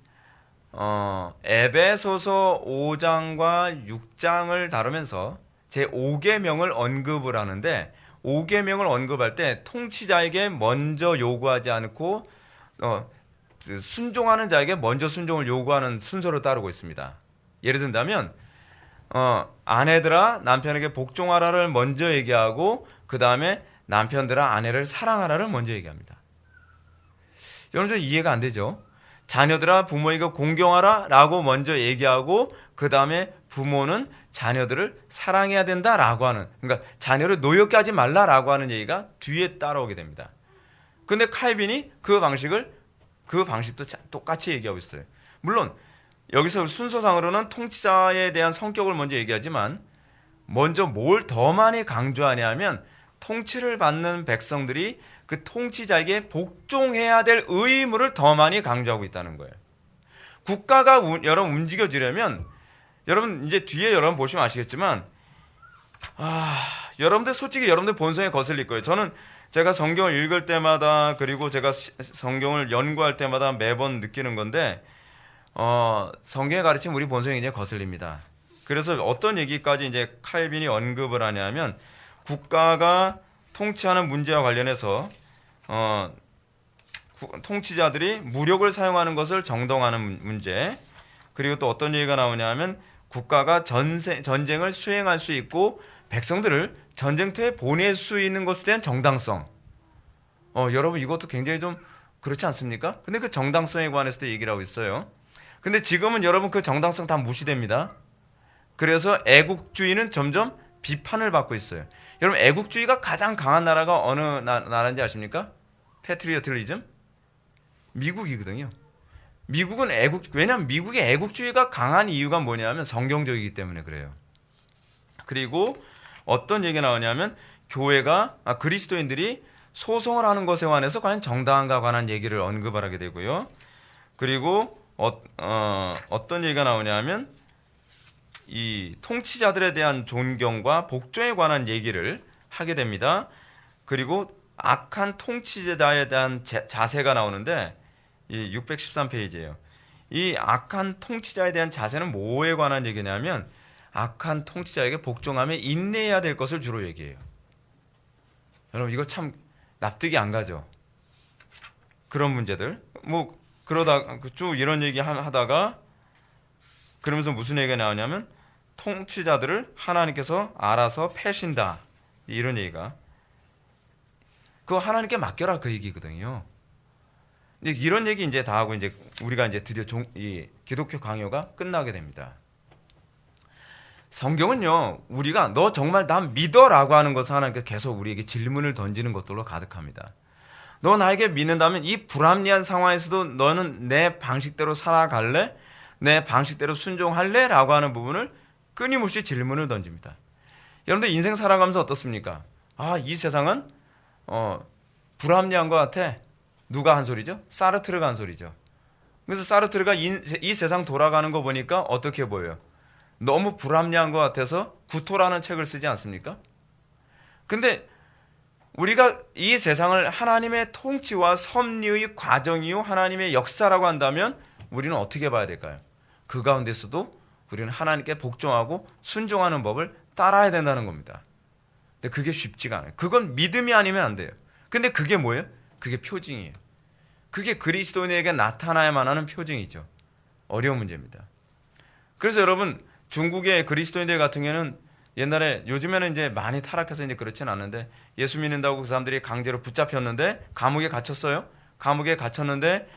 에베소서 5장과 6장을 다루면서 제5계명을 언급을 하는데 5계명을 언급할 때 통치자에게 먼저 요구하지 않고 순종하는 자에게 먼저 순종을 요구하는 순서를 따르고 있습니다. 예를 든다면 아내들아 남편에게 복종하라를 먼저 얘기하고 그 다음에 남편들아 아내를 사랑하라를 먼저 얘기합니다. 여러분 좀 이해가 안 되죠? 자녀들아 부모에게 공경하라 라고 먼저 얘기하고 그 다음에 부모는 자녀들을 사랑해야 된다라고 하는, 그러니까 자녀를 노엽게 하지 말라라고 하는 얘기가 뒤에 따라오게 됩니다. 근데 칼빈이 그 방식도 똑같이 얘기하고 있어요. 물론 여기서 순서상으로는 통치자에 대한 성격을 먼저 얘기하지만 먼저 뭘 더 많이 강조하냐 하면 통치를 받는 백성들이 그 통치자에게 복종해야 될 의무를 더 많이 강조하고 있다는 거예요. 국가가 여러분 움직여지려면 여러분 이제 뒤에 여러분 보시면 아시겠지만 여러분들 솔직히 여러분들 본성에 거슬릴 거예요. 저는 제가 성경을 읽을 때마다 그리고 제가 성경을 연구할 때마다 매번 느끼는 건데 성경에 가르친 우리 본성이 굉장히 거슬립니다. 그래서 어떤 얘기까지 이제 칼빈이 언급을 하냐면 국가가 통치하는 문제와 관련해서 통치자들이 무력을 사용하는 것을 정당화하는 문제, 그리고 또 어떤 얘기가 나오냐면 국가가 전쟁을 수행할 수 있고 백성들을 전쟁터에 보낼 수 있는 것에 대한 정당성. 여러분 이것도 굉장히 좀 그렇지 않습니까? 근데 그 정당성에 관해서도 얘기를 하고 있어요. 근데 지금은 여러분 그 정당성 다 무시됩니다. 그래서 애국주의는 점점 비판을 받고 있어요. 여러분 애국주의가 가장 강한 나라가 어느 나라인지 아십니까? 패트리어티즘? 미국이거든요. 미국은 왜냐하면 미국의 애국주의가 강한 이유가 뭐냐면 성경적이기 때문에 그래요. 그리고 어떤 얘기가 나오냐면 교회가 그리스도인들이 소송을 하는 것에 관해서 과연 정당한가 관한 얘기를 언급을 하게 되고요. 그리고 어떤 얘기가 나오냐면 이 통치자들에 대한 존경과 복종에 관한 얘기를 하게 됩니다. 그리고 악한 통치자에 대한 자세가 나오는데 이 613페이지예요. 이 악한 통치자에 대한 자세는 뭐에 관한 얘기냐면 악한 통치자에게 복종하며 인내해야 될 것을 주로 얘기해요. 여러분 이거 참 납득이 안 가죠. 그런 문제들 그러다 쭉 이런 얘기 하다가 그러면서 무슨 얘기가 나오냐면 통치자들을 하나님께서 알아서 패신다, 이런 얘기가, 그거 하나님께 맡겨라 그 얘기거든요. 이런 얘기 이제 다 하고 이제 우리가 이제 드디어 이 기독교 강요가 끝나게 됩니다. 성경은요, 우리가 너 정말 난 믿어라고 하는 것을 하나님께 계속 우리에게 질문을 던지는 것들로 가득합니다. 너 나에게 믿는다면 이 불합리한 상황에서도 너는 내 방식대로 살아갈래? 내 방식대로 순종할래? 라고 하는 부분을 끊임없이 질문을 던집니다. 여러분들 인생 살아가면서 어떻습니까? 이 세상은 불합리한 것 같아. 누가 한 소리죠? 사르트르가 한 소리죠. 그래서 사르트르가 이 세상 돌아가는 거 보니까 어떻게 보여요? 너무 불합리한 것 같아서 구토라는 책을 쓰지 않습니까? 근데 우리가 이 세상을 하나님의 통치와 섭리의 과정이요 하나님의 역사라고 한다면 우리는 어떻게 봐야 될까요? 그 가운데서도 우리는 하나님께 복종하고 순종하는 법을 따라야 된다는 겁니다. 근데 그게 쉽지가 않아요. 그건 믿음이 아니면 안 돼요. 근데 그게 뭐예요? 그게 표징이에요. 그게 그리스도인에게 나타나야만 하는 표징이죠. 어려운 문제입니다. 그래서 여러분 중국의 그리스도인들 같은 경우는 옛날에 요즘에는 이제 많이 타락해서 이제 그렇진 않는데 예수 믿는다고 그 사람들이 강제로 붙잡혔는데 감옥에 갇혔어요. 감옥에 갇혔는데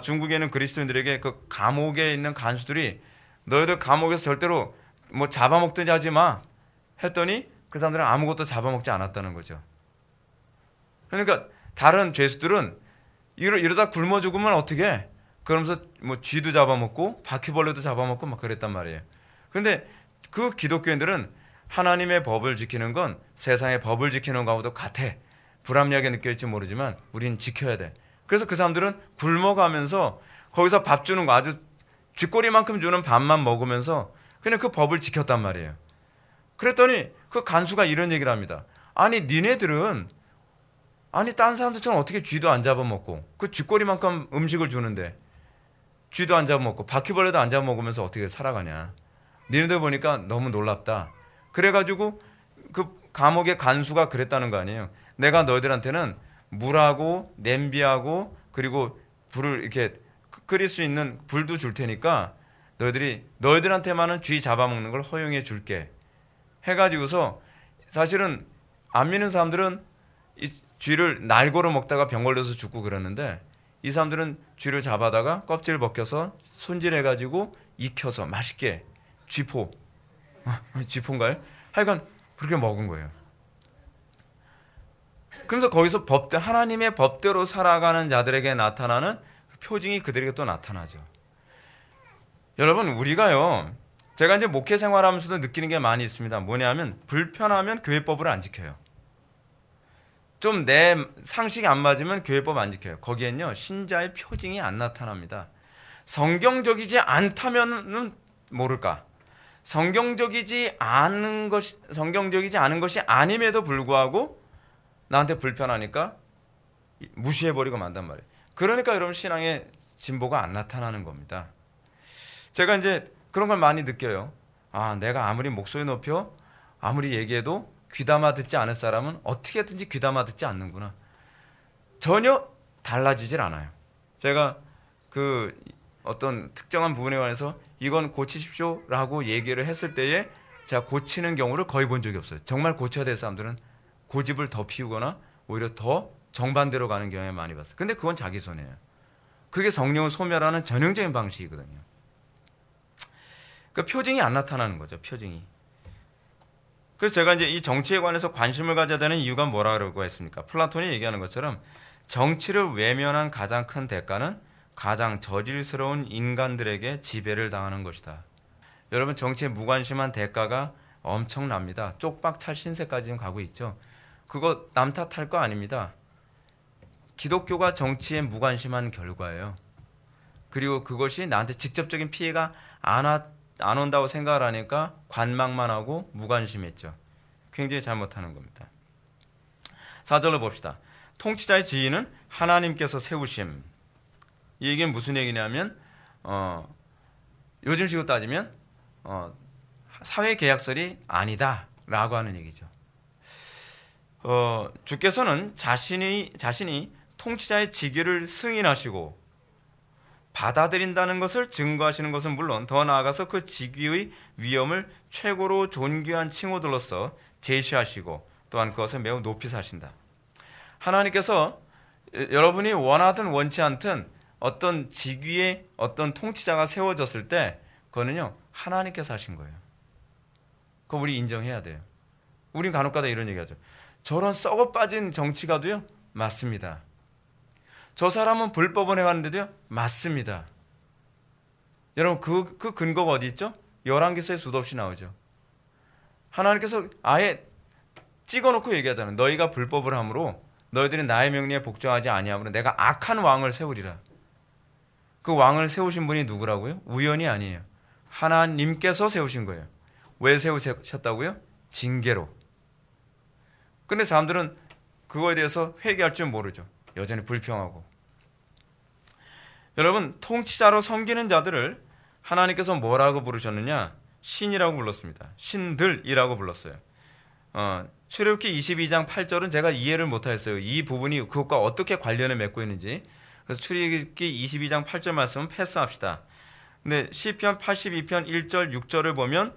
중국에는 그리스도인들에게 그 감옥에 있는 간수들이 너희들 감옥에서 절대로 뭐 잡아먹든지 하지 마 했더니 그 사람들은 아무것도 잡아먹지 않았다는 거죠. 그러니까 다른 죄수들은 이러다 굶어 죽으면 어떻게? 그러면서 뭐 쥐도 잡아먹고 바퀴벌레도 잡아먹고 막 그랬단 말이에요. 근데 그 기독교인들은 하나님의 법을 지키는 건 세상의 법을 지키는 것과도 같아. 불합리하게 느껴질지 모르지만 우리는 지켜야 돼. 그래서 그 사람들은 굶어가면서 거기서 밥 주는 거 아주 쥐꼬리만큼 주는 밥만 먹으면서 그냥 그 법을 지켰단 말이에요. 그랬더니 그 간수가 이런 얘기를 합니다. 아니 니네들은 딴 사람들처럼 어떻게 쥐도 안 잡아먹고 그 쥐꼬리만큼 음식을 주는데 쥐도 안 잡아먹고 바퀴벌레도 안 잡아먹으면서 어떻게 살아가냐. 니네들 보니까 너무 놀랍다. 그래가지고 그 감옥의 간수가 그랬다는 거 아니에요. 내가 너희들한테는 물하고 냄비하고 그리고 불을 이렇게 끓일 수 있는 불도 줄 테니까 너희들한테만은 쥐 잡아먹는 걸 허용해 줄게 해가지고서 사실은 안 믿는 사람들은 이 쥐를 날고로 먹다가 병 걸려서 죽고 그러는데 이 사람들은 쥐를 잡아다가 껍질을 벗겨서 손질해가지고 익혀서 맛있게 쥐포인가요? 하여간 그렇게 먹은 거예요. 그래서 거기서 하나님의 법대로 살아가는 자들에게 나타나는 표징이 그들에게 또 나타나죠. 여러분 우리가요 제가 이제 목회 생활하면서도 느끼는 게 많이 있습니다. 뭐냐면 불편하면 교회법을 안 지켜요. 좀 내 상식이 안 맞으면 교회법 안 지켜요. 거기엔요 신자의 표징이 안 나타납니다. 성경적이지 않다면은 모를까. 성경적이지 않은 것이 아님에도 불구하고 나한테 불편하니까 무시해버리고 만단 말이에요. 그러니까 여러분 신앙의 진보가 안 나타나는 겁니다. 제가 이제 그런 걸 많이 느껴요. 내가 아무리 목소리 높여 아무리 얘기해도 귀담아 듣지 않을 사람은 어떻게든지 귀담아 듣지 않는구나. 전혀 달라지질 않아요. 제가 그 어떤 특정한 부분에 관해서 이건 고치십시오라고 얘기를 했을 때에 제가 고치는 경우를 거의 본 적이 없어요. 정말 고쳐야 될 사람들은 고집을 더 피우거나 오히려 더 정반대로 가는 경향을 많이 봤어요. 근데 그건 자기 손해예요. 그게 성령을 소멸하는 전형적인 방식이거든요. 그 표징이 안 나타나는 거죠. 표징이. 그래서 제가 이제 이 정치에 관해서 관심을 가져야 되는 이유가 뭐라고 했습니까? 플라톤이 얘기하는 것처럼 정치를 외면한 가장 큰 대가는 가장 저질스러운 인간들에게 지배를 당하는 것이다. 여러분 정치에 무관심한 대가가 엄청납니다. 쪽박찰 신세까지 지금 가고 있죠. 그거 남 탓할 거 아닙니다. 기독교가 정치에 무관심한 결과예요. 그리고 그것이 나한테 직접적인 피해가 안 온다고 생각을 하니까 관망만 하고 무관심했죠. 굉장히 잘못하는 겁니다. 4절로 봅시다. 통치자의 지위는 하나님께서 세우심. 이 얘기는 무슨 얘기냐면 요즘식으로 따지면 사회계약설이 아니다라고 하는 얘기죠. 주께서는 자신이 통치자의 직위를 승인하시고 받아들인다는 것을 증거하시는 것은 물론 더 나아가서 그 직위의 위엄을 최고로 존귀한 칭호들로서 제시하시고 또한 그것을 매우 높이 사신다. 하나님께서 여러분이 원하든 원치 않든 어떤 직위에 어떤 통치자가 세워졌을 때 그거는요 하나님께서 하신 거예요. 그거 우리 인정해야 돼요. 우린 간혹가다 이런 얘기하죠. 저런 썩어 빠진 정치가도요 맞습니다. 저 사람은 불법을 해왔는데도요 맞습니다. 여러분 그 근거가 어디 있죠? 열왕기서에 수도 없이 나오죠. 하나님께서 아예 찍어놓고 얘기하잖아요. 너희가 불법을 함으로 너희들이 나의 명령에 복종하지 아니하므로 내가 악한 왕을 세우리라. 그 왕을 세우신 분이 누구라고요? 우연이 아니에요. 하나님께서 세우신 거예요. 왜 세우셨다고요? 징계로. 근데 사람들은 그거에 대해서 회개할 줄 모르죠. 여전히 불평하고. 여러분, 통치자로 섬기는 자들을 하나님께서 뭐라고 부르셨느냐? 신이라고 불렀습니다. 신들이라고 불렀어요. 출애굽기 22장 8절은 제가 이해를 못하겠어요. 이 부분이 그것과 어떻게 관련을 맺고 있는지. 그래서 출애굽기 22장 8절 말씀은 패스합시다. 근데 시편 82편 1절 6절을 보면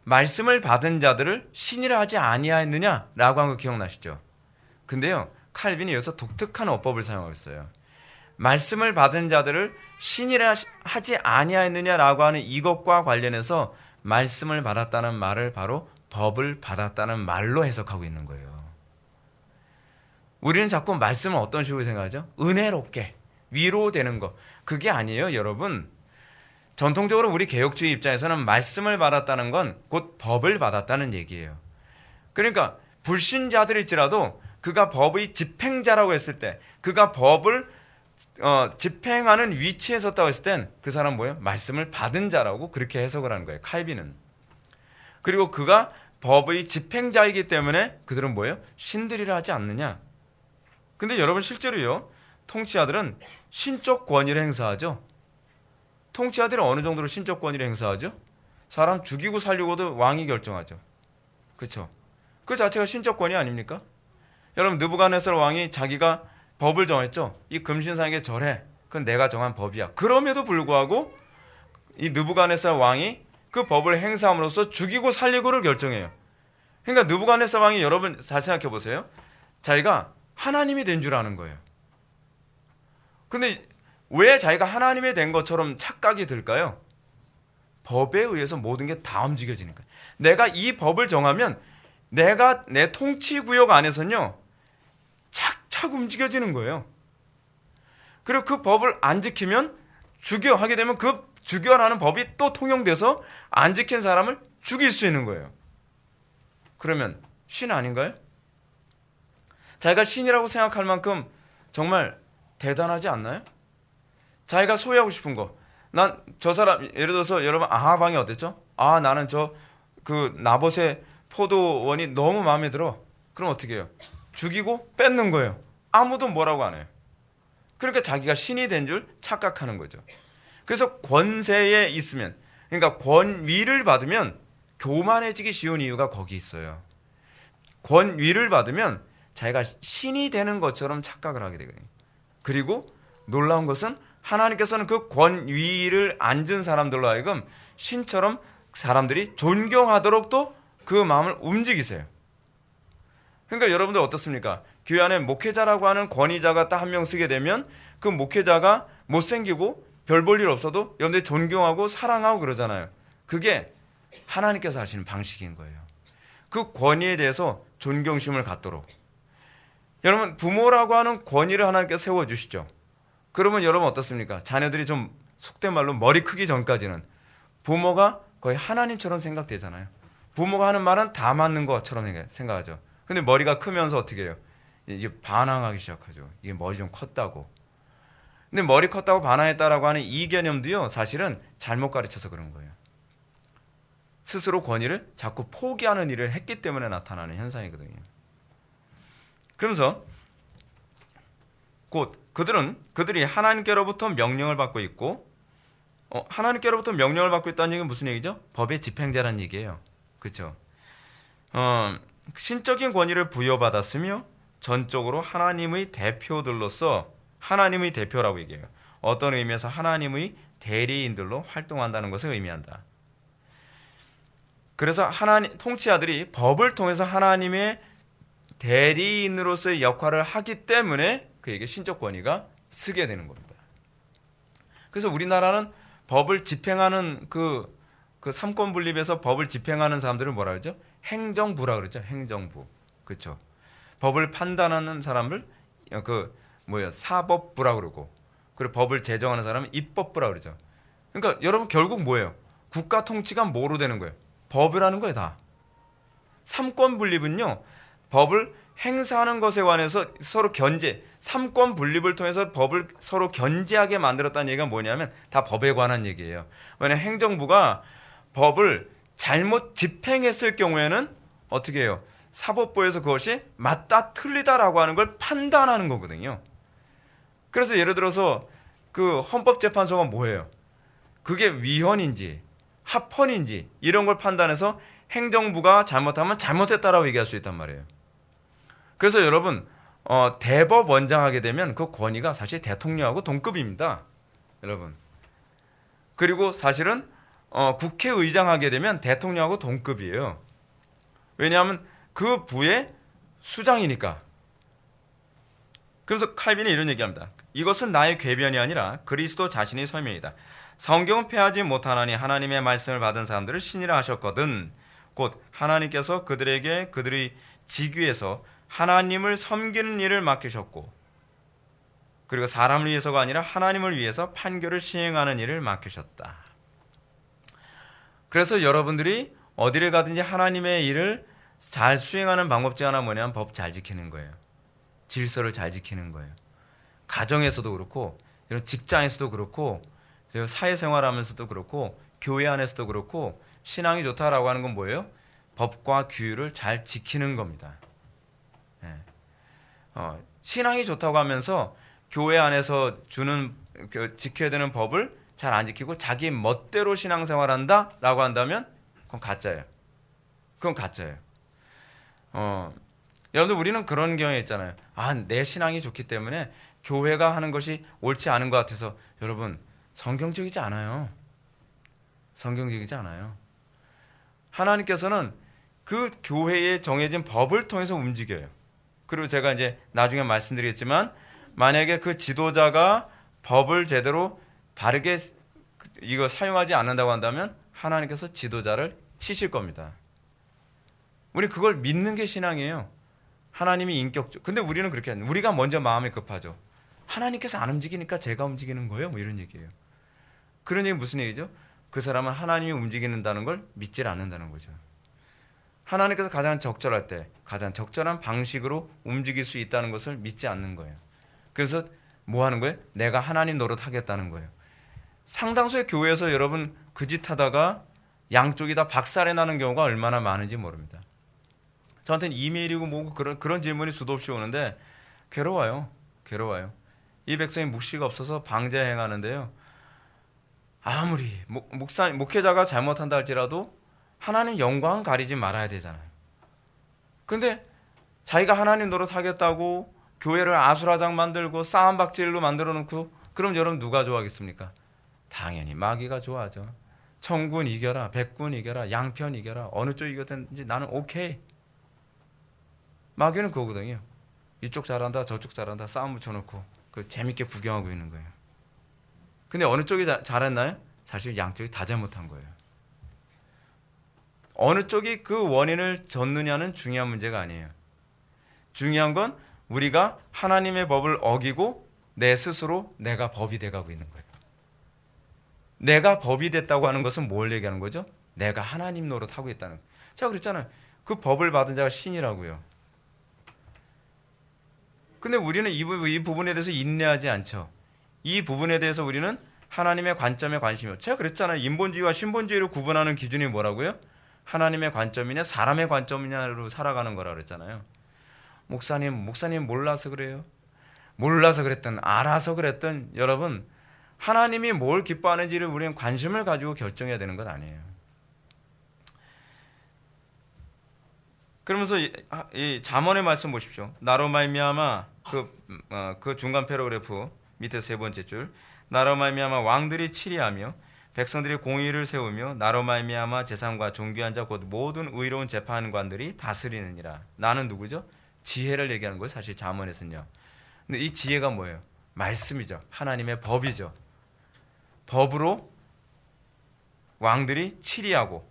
말씀을 받은 자들을 신이라 하지 아니하였느냐라고 한 거 기억나시죠? 근데요, 칼빈이 여기서 독특한 어법을 사용하고 있어요. 말씀을 받은 자들을 신이라 하지 아니하였느냐라고 하는 이것과 관련해서 말씀을 받았다는 말을 바로 법을 받았다는 말로 해석하고 있는 거예요. 우리는 자꾸 말씀을 어떤 식으로 생각하죠? 은혜롭게 위로되는 거. 그게 아니에요, 여러분. 전통적으로 우리 개혁주의 입장에서는 말씀을 받았다는 건 곧 법을 받았다는 얘기예요. 그러니까 불신자들일지라도 그가 법의 집행자라고 했을 때, 그가 법을 집행하는 위치에 섰다고 했을 땐 그 사람 뭐예요? 말씀을 받은 자라고 그렇게 해석을 하는 거예요, 칼빈은. 그리고 그가 법의 집행자이기 때문에 그들은 뭐예요? 신들이라 하지 않느냐. 근데 여러분 실제로요, 통치자들은 신적 권위를 행사하죠. 통치자들이 어느 정도로 신적 권위를 행사하죠? 사람 죽이고 살리고도 왕이 결정하죠. 그렇죠? 그 자체가 신적 권위 아닙니까? 여러분, 느부갓네살 왕이 자기가 법을 정했죠. 이 금신상에게 절해. 그건 내가 정한 법이야. 그럼에도 불구하고 이 느부갓네살 왕이 그 법을 행사함으로써 죽이고 살리고를 결정해요. 그러니까 느부갓네살 왕이, 여러분 잘 생각해 보세요. 자기가 하나님이 된 줄 아는 거예요. 근데 왜 자기가 하나님이 된 것처럼 착각이 들까요? 법에 의해서 모든 게 다 움직여지니까. 내가 이 법을 정하면 내가 내 통치 구역 안에서는요, 착착 움직여지는 거예요. 그리고 그 법을 안 지키면 죽여 하게 되면 그 죽여라는 법이 또 통용돼서 안 지킨 사람을 죽일 수 있는 거예요. 그러면 신 아닌가요? 자기가 신이라고 생각할 만큼 정말 대단하지 않나요? 자기가 소유하고 싶은 거. 난 저 사람, 예를 들어서 여러분 아하방이 어땠죠? 나는 그 나봇의 포도원이 너무 마음에 들어. 그럼 어떻게 해요? 죽이고 뺏는 거예요. 아무도 뭐라고 안 해요. 그러니까 자기가 신이 된 줄 착각하는 거죠. 그래서 권세에 있으면, 그러니까 권위를 받으면 교만해지기 쉬운 이유가 거기 있어요. 권위를 받으면 자기가 신이 되는 것처럼 착각을 하게 되거든요. 그리고 놀라운 것은 하나님께서는 그 권위를 앉은 사람들로 하여금 신처럼 사람들이 존경하도록 또 그 마음을 움직이세요. 그러니까 여러분들 어떻습니까? 교회 안에 목회자라고 하는 권위자가 딱 한 명 쓰게 되면 그 목회자가 못생기고 별 볼 일 없어도 여러분들이 존경하고 사랑하고 그러잖아요. 그게 하나님께서 하시는 방식인 거예요. 그 권위에 대해서 존경심을 갖도록. 여러분, 부모라고 하는 권위를 하나님께서 세워주시죠. 그러면 여러분 어떻습니까? 자녀들이 좀 속된 말로 머리 크기 전까지는 부모가 거의 하나님처럼 생각되잖아요. 부모가 하는 말은 다 맞는 것처럼 생각하죠. 근데 머리가 크면서 어떻게 해요? 이제 반항하기 시작하죠. 이게 머리 좀 컸다고. 근데 머리 컸다고 반항했다라고 하는 이 개념도요, 사실은 잘못 가르쳐서 그런 거예요. 스스로 권위를 자꾸 포기하는 일을 했기 때문에 나타나는 현상이거든요. 그러면서 곧 그들이 하나님께로부터 명령을 받고 있고, 하나님께로부터 명령을 받고 있다는 얘기는 무슨 얘기죠? 법의 집행자라는 얘기예요. 그렇죠? 신적인 권위를 부여받았으며 전적으로 하나님의 대표들로서, 하나님의 대표라고 얘기해요. 어떤 의미에서 하나님의 대리인들로 활동한다는 것을 의미한다. 그래서 통치자들이 법을 통해서 하나님의 대리인으로서의 역할을 하기 때문에 그에게 신적 권위가 쓰게 되는 겁니다. 그래서 우리나라는 법을 집행하는 그 삼권 분립에서 법을 집행하는 사람들을 뭐라 그러죠? 행정부라 그러죠. 행정부. 그렇죠? 법을 판단하는 사람을 사법부라 그러고, 그리고 법을 제정하는 사람은 입법부라 그러죠. 그러니까 여러분 결국 뭐예요? 국가 통치가 뭐로 되는 거예요? 법이라는 거예요, 다. 삼권 분립은요, 법을 행사하는 것에 관해서 서로 견제, 삼권 분립을 통해서 법을 서로 견제하게 만들었다는 얘기가 뭐냐면 다 법에 관한 얘기예요. 왜냐하면 행정부가 법을 잘못 집행했을 경우에는 어떻게 해요? 사법부에서 그것이 맞다 틀리다라고 하는 걸 판단하는 거거든요. 그래서 예를 들어서 그 헌법재판소가 뭐예요? 그게 위헌인지 합헌인지 이런 걸 판단해서 행정부가 잘못하면 잘못했다라고 얘기할 수 있단 말이에요. 그래서 여러분 대법원장 하게 되면 그 권위가 사실 대통령하고 동급입니다. 여러분. 그리고 사실은 국회의장 하게 되면 대통령하고 동급이에요. 왜냐하면 그 부의 수장이니까. 그래서 칼빈이 이런 얘기합니다. 이것은 나의 궤변이 아니라 그리스도 자신의 설명이다. 성경은 패하지 못하나니 하나님의 말씀을 받은 사람들을 신이라 하셨거든. 곧 하나님께서 그들에게 그들의 직위에서 하나님을 섬기는 일을 맡기셨고, 그리고 사람을 위해서가 아니라 하나님을 위해서 판결을 시행하는 일을 맡기셨다. 그래서 여러분들이 어디를 가든지 하나님의 일을 잘 수행하는 방법 중 하나 뭐냐면 법 잘 지키는 거예요. 질서를 잘 지키는 거예요. 가정에서도 그렇고, 이런 직장에서도 그렇고, 사회생활하면서도 그렇고, 교회 안에서도 그렇고, 신앙이 좋다라고 하는 건 뭐예요? 법과 규율을 잘 지키는 겁니다. 신앙이 좋다고 하면서 교회 안에서 주는 지켜야 되는 법을 잘 안 지키고 자기 멋대로 신앙생활한다라고 한다면 그건 가짜예요. 그건 가짜예요. 여러분들 우리는 그런 경우에 있잖아요. 내 신앙이 좋기 때문에 교회가 하는 것이 옳지 않은 것 같아서. 여러분 성경적이지 않아요. 성경적이지 않아요. 하나님께서는 그 교회에 정해진 법을 통해서 움직여요. 그리고 제가 이제 나중에 말씀드리겠지만 만약에 그 지도자가 법을 제대로 바르게 이거 사용하지 않는다고 한다면 하나님께서 지도자를 치실 겁니다. 우리 그걸 믿는 게 신앙이에요. 하나님이 인격적. 근데 우리는 그렇게 안 해요. 우리가 먼저 마음이 급하죠. 하나님께서 안 움직이니까 제가 움직이는 거예요. 뭐 이런 얘기예요. 그런 얘기 무슨 얘기죠? 그 사람은 하나님이 움직이는다는 걸 믿질 않는다는 거죠. 하나님께서 가장 적절할 때 가장 적절한 방식으로 움직일 수 있다는 것을 믿지 않는 거예요. 그래서 뭐 하는 거예요? 내가 하나님 노릇 하겠다는 거예요. 상당수의 교회에서 여러분 그 짓 하다가 양쪽이 다 박살이 나는 경우가 얼마나 많은지 모릅니다. 저한테는 이메일이고 뭐고 그런 질문이 수도 없이 오는데 괴로워요. 이 백성이 묵시가 없어서 방제 행하는데요. 아무리 목회자가 잘못한다 할지라도 하나님 영광은 가리지 말아야 되잖아요. 근데 자기가 하나님 노릇 하겠다고 교회를 아수라장 만들고 싸움박질로 만들어 놓고 그럼 여러분 누가 좋아하겠습니까? 당연히 마귀가 좋아하죠. 천군 이겨라, 백군 이겨라, 양편 이겨라, 어느 쪽 이겼든지 나는 오케이. 마귀는 그거거든요. 이쪽 잘한다 저쪽 잘한다 싸움 붙여놓고 재밌게 구경하고 있는 거예요. 근데 어느 쪽이 잘했나요? 사실 양쪽이 다 잘못한 거예요. 어느 쪽이 그 원인을 줬느냐는 중요한 문제가 아니에요. 중요한 건 우리가 하나님의 법을 어기고 내 스스로 내가 법이 돼가고 있는 거예요. 내가 법이 됐다고 하는 것은 뭘 얘기하는 거죠? 내가 하나님 노릇하고 있다는 거예요. 제가 그랬잖아요. 그 법을 받은 자가 신이라고요. 근데 우리는 이 부분에 대해서 인내하지 않죠. 이 부분에 대해서 우리는 하나님의 관점에 관심이 없죠. 제가 그랬잖아요. 인본주의와 신본주의를 구분하는 기준이 뭐라고요? 하나님의 관점이냐 사람의 관점이냐로 살아가는 거라 그랬잖아요. 목사님 몰라서 그래요. 몰라서 그랬든 알아서 그랬든 여러분 하나님이 뭘 기뻐하는지를 우리는 관심을 가지고 결정해야 되는 것 아니에요. 그러면서 이 잠언의 말씀 보십시오. 나로 말미암아 그 중간 패러그래프 밑에 세 번째 줄 나로 말미암아 왕들이 치리하며 백성들이 공의를 세우며 나로 말미암아 재산과 존귀한 자 곧 모든 의로운 재판관들이 다스리느니라. 나는 누구죠? 지혜를 얘기하는 거예요. 사실 잠언에서는요. 근데 이 지혜가 뭐예요? 말씀이죠. 하나님의 법이죠. 법으로 왕들이 치리하고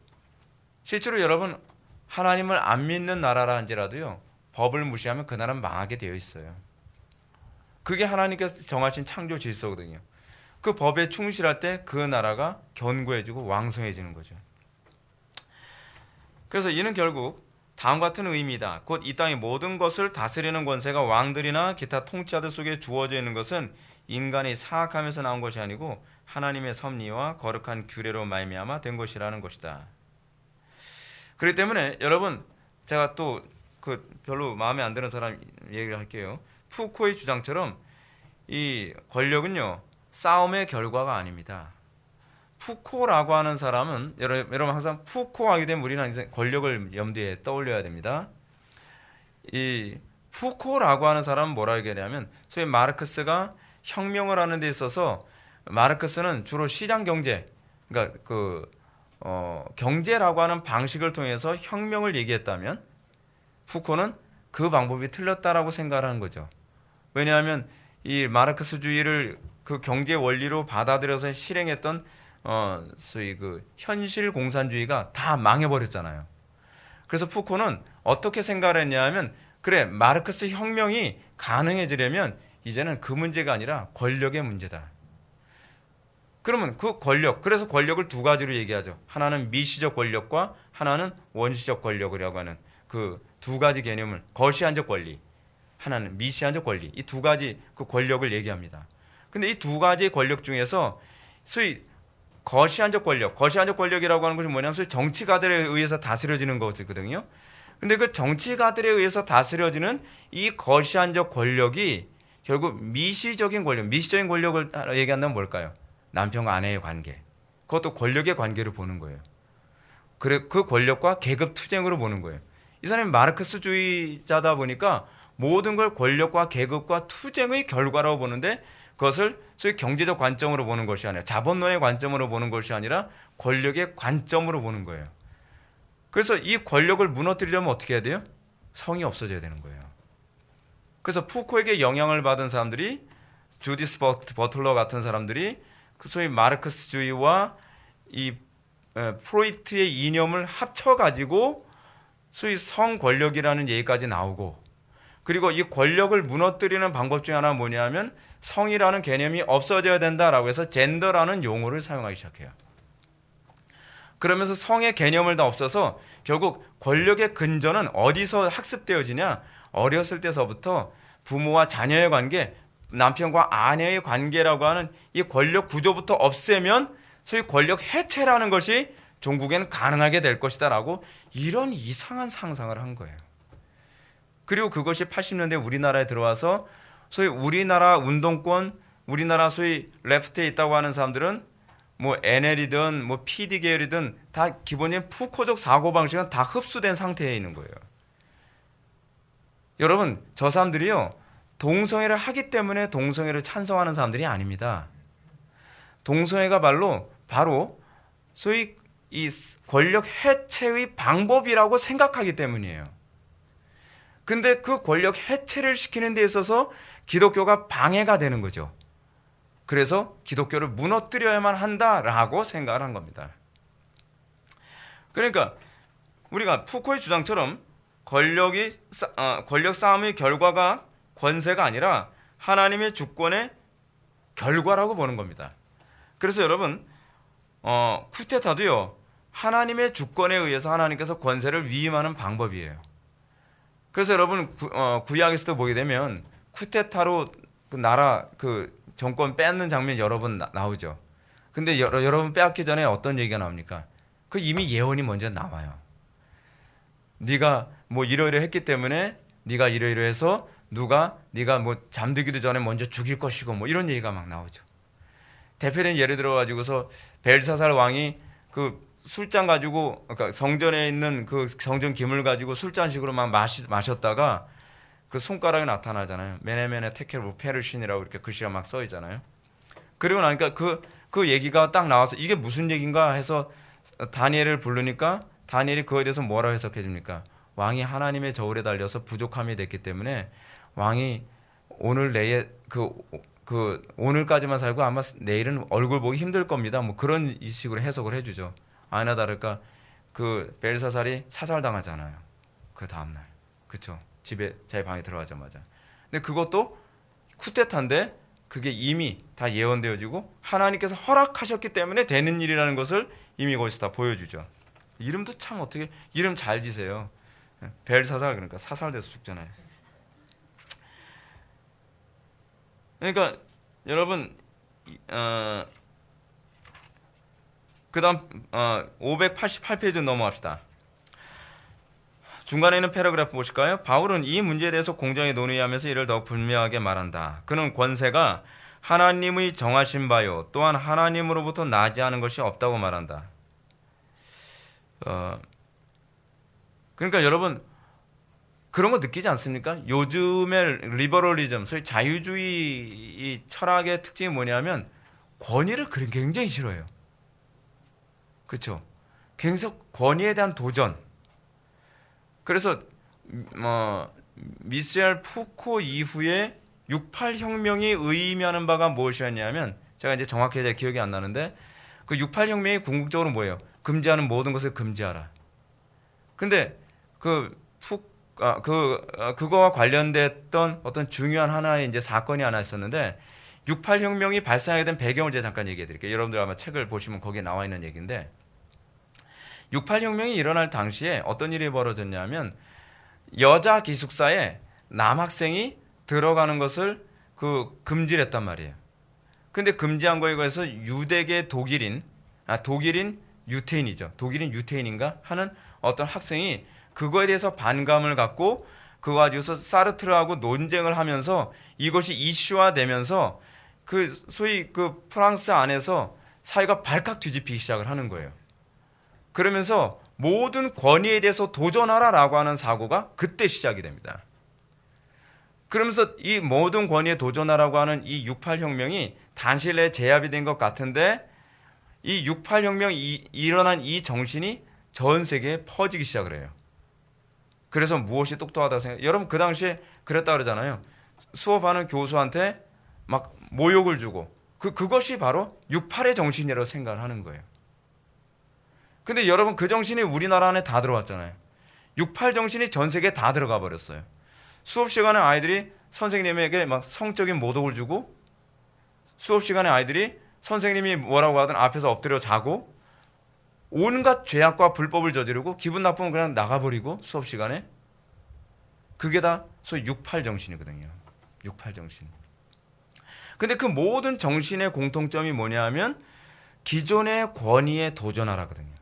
실제로 여러분 하나님을 안 믿는 나라라 한지라도요. 법을 무시하면 그 나라는 망하게 되어 있어요. 그게 하나님께서 정하신 창조 질서거든요. 그 법에 충실할 때 그 나라가 견고해지고 왕성해지는 거죠. 그래서 이는 결국 다음 같은 의미다. 곧 이 땅의 모든 것을 다스리는 권세가 왕들이나 기타 통치자들 속에 주어져 있는 것은 인간이 사악함에서 나온 것이 아니고 하나님의 섭리와 거룩한 규례로 말미암아 된 것이라는 것이다. 그렇기 때문에 여러분, 제가 또 그 별로 마음에 안 드는 사람 얘기를 할게요. 푸코의 주장처럼 이 권력은요 싸움의 결과가 아닙니다. 푸코라고 하는 사람은 여러분 항상 푸코 하게 되면 우리는 권력을 염두에 떠올려야 됩니다. 이 푸코라고 하는 사람은 뭐라 얘기하냐면 소위 마르크스가 혁명을 하는 데 있어서 마르크스는 주로 시장 경제, 그러니까 경제라고 하는 방식을 통해서 혁명을 얘기했다면 푸코는 그 방법이 틀렸다라고 생각하는 거죠. 왜냐하면 이 마르크스주의를 그 경제 원리로 받아들여서 실행했던 소위 그 현실 공산주의가 다 망해버렸잖아요. 그래서 푸코는 어떻게 생각을 했냐면 그래 마르크스 혁명이 가능해지려면 이제는 그 문제가 아니라 권력의 문제다. 그러면 그 권력, 그래서 권력을 두 가지로 얘기하죠. 하나는 미시적 권력과 하나는 원시적 권력이라고 하는 그 두 가지 개념을, 거시한적 권리, 하나는 미시한적 권리, 이 두 가지 그 권력을 얘기합니다. 근데 이 두 가지 권력 중에서 소위 거시한적 권력이라고 하는 것이 뭐냐면 소위 정치가들에 의해서 다스려지는 것이거든요. 근데 그 정치가들에 의해서 다스려지는 이 거시한적 권력이 결국 미시적인 권력을 얘기한다면 뭘까요? 남편과 아내의 관계. 그것도 권력의 관계를 보는 거예요. 그 권력과 계급 투쟁으로 보는 거예요. 이 사람이 마르크스주의자다 보니까 모든 걸 권력과 계급과 투쟁의 결과라고 보는데 그것을 소위 경제적 관점으로 보는 것이 아니라 자본론의 관점으로 보는 것이 아니라 권력의 관점으로 보는 거예요. 그래서 이 권력을 무너뜨리려면 어떻게 해야 돼요? 성이 없어져야 되는 거예요. 그래서 푸코에게 영향을 받은 사람들이 주디스 버틀러 같은 사람들이 소위 마르크스주의와 이 프로이트의 이념을 합쳐가지고 소위 성권력이라는 얘기까지 나오고, 그리고 이 권력을 무너뜨리는 방법 중에 하나는 뭐냐면 성이라는 개념이 없어져야 된다라고 해서 젠더라는 용어를 사용하기 시작해요. 그러면서 성의 개념을 다 없어서 결국 권력의 근저는 어디서 학습되어지냐? 어렸을 때서부터 부모와 자녀의 관계, 남편과 아내의 관계라고 하는 이 권력 구조부터 없애면 소위 권력 해체라는 것이 종국에는 가능하게 될 것이다라고 이런 이상한 상상을 한 거예요. 그리고 그것이 80년대 우리나라에 들어와서 소위 우리나라 운동권, 우리나라 소위 레프트에 있다고 하는 사람들은 뭐 NL이든 뭐 PD 계열이든 다 기본적인 푸코적 사고방식은 다 흡수된 상태에 있는 거예요. 여러분, 저 사람들이요 동성애를 하기 때문에 동성애를 찬성하는 사람들이 아닙니다. 동성애가 바로 소위 이 권력 해체의 방법이라고 생각하기 때문이에요. 근데 그 권력 해체를 시키는 데 있어서 기독교가 방해가 되는 거죠. 그래서 기독교를 무너뜨려야만 한다라고 생각을 한 겁니다. 그러니까 우리가 푸코의 주장처럼 권력 싸움의 결과가 권세가 아니라 하나님의 주권의 결과라고 보는 겁니다. 그래서 여러분 쿠데타도요 하나님의 주권에 의해서 하나님께서 권세를 위임하는 방법이에요. 그래서 여러분 구약에서도 보게 되면 쿠데타로 그 나라 그 정권 뺏는 장면 여러 번 나오죠. 근데 여러분 빼앗기 전에 어떤 얘기가 나옵니까? 그 이미 예언이 먼저 나와요. 네가 뭐 이러이러 했기 때문에 네가 이러이러해서 네가 뭐 잠들기도 전에 먼저 죽일 것이고 뭐 이런 얘기가 막 나오죠. 대표적인 예를 들어 가지고서 벨사살 왕이 그 술잔 가지고 그러니까 성전에 있는 그 성전 기물 가지고 술잔식으로 막 마셨다가 그 손가락에 나타나잖아요. 메네메네 테켈 우페르신이라고 이렇게 글씨가 막 써 있잖아요. 그리고 나니까 그 얘기가 딱 나와서 이게 무슨 얘기인가 해서 다니엘을 부르니까 다니엘이 그거에 대해서 뭐라고 해석해 줍니까? 왕이 하나님의 저울에 달려서 부족함이 됐기 때문에 왕이 오늘 내에 오늘까지만 살고 아마 내일은 얼굴 보기 힘들 겁니다. 뭐 그런 식으로 해석을 해주죠. 아니나 다를까 그 벨사살이 사살당하잖아요. 그 다음날, 그렇죠? 집에 자기 방에 들어가자마자. 근데 그것도 쿠데타인데 그게 이미 다 예언되어지고 하나님께서 허락하셨기 때문에 되는 일이라는 것을 이미 거기서 다 보여주죠. 이름도 참 어떻게 이름 잘 지세요. 벨사살 그러니까 사살돼서 죽잖아요. 그러니까 여러분 그다음 588페이지 넘어갑시다. 중간에 있는 패러그래프 보실까요? 바울은 이 문제에 대해서 공정히 논의하면서 이를 더욱 분명하게 말한다. 그는 권세가 하나님의 정하신 바요 또한 하나님으로부터 나지 않은 것이 없다고 말한다. 그러니까 여러분 그런 거 느끼지 않습니까? 요즘의 리버럴리즘, 소위 자유주의 철학의 특징이 뭐냐면 권위를 굉장히 싫어해요. 그렇죠? 계속 권위에 대한 도전. 그래서 미셸 푸코 이후에 68혁명이 의미하는 바가 무엇이었냐면 제가 이제 정확히 기억이 안 나는데 그 68혁명이 궁극적으로 뭐예요? 금지하는 모든 것을 금지하라. 근데 그거와 관련됐던 어떤 중요한 하나의 이제 사건이 하나 있었는데 68혁명이 발생하게 된 배경을 제가 잠깐 얘기해 드릴게요. 여러분들 아마 책을 보시면 거기에 나와 있는 얘기인데 68혁명이 일어날 당시에 어떤 일이 벌어졌냐면 여자 기숙사에 남학생이 들어가는 것을 금지를 했단 말이에요. 근데 금지한 거에 관해서 유대계 독일인 유태인이죠. 독일인 유태인인가 하는 어떤 학생이 그거에 대해서 반감을 갖고 그거 가지고서 사르트르하고 논쟁을 하면서 이것이 이슈화되면서 소위 프랑스 안에서 사회가 발칵 뒤집히기 시작을 하는 거예요. 그러면서 모든 권위에 대해서 도전하라라고 하는 사고가 그때 시작이 됩니다. 그러면서 이 모든 권위에 도전하라고 하는 이 68혁명이 단시일 내에 제압이 된 것 같은데 이 68혁명이 일어난 이 정신이 전 세계에 퍼지기 시작을 해요. 그래서 무엇이 똑똑하다고 생각해요? 여러분 그 당시에 그랬다 그러잖아요. 수업하는 교수한테 막 모욕을 주고 그것이 바로 68의 정신이라고 생각을 하는 거예요. 근데 여러분 그 정신이 우리나라 안에 다 들어왔잖아요. 68 정신이 전 세계에 다 들어가 버렸어요. 수업 시간에 아이들이 선생님에게 막 성적인 모독을 주고 수업 시간에 아이들이 선생님이 뭐라고 하든 앞에서 엎드려 자고 온갖 죄악과 불법을 저지르고 기분 나쁘면 그냥 나가버리고 수업 시간에 그게 다 소위 68 정신이거든요. 68 정신. 근데 그 모든 정신의 공통점이 뭐냐 하면 기존의 권위에 도전하라거든요.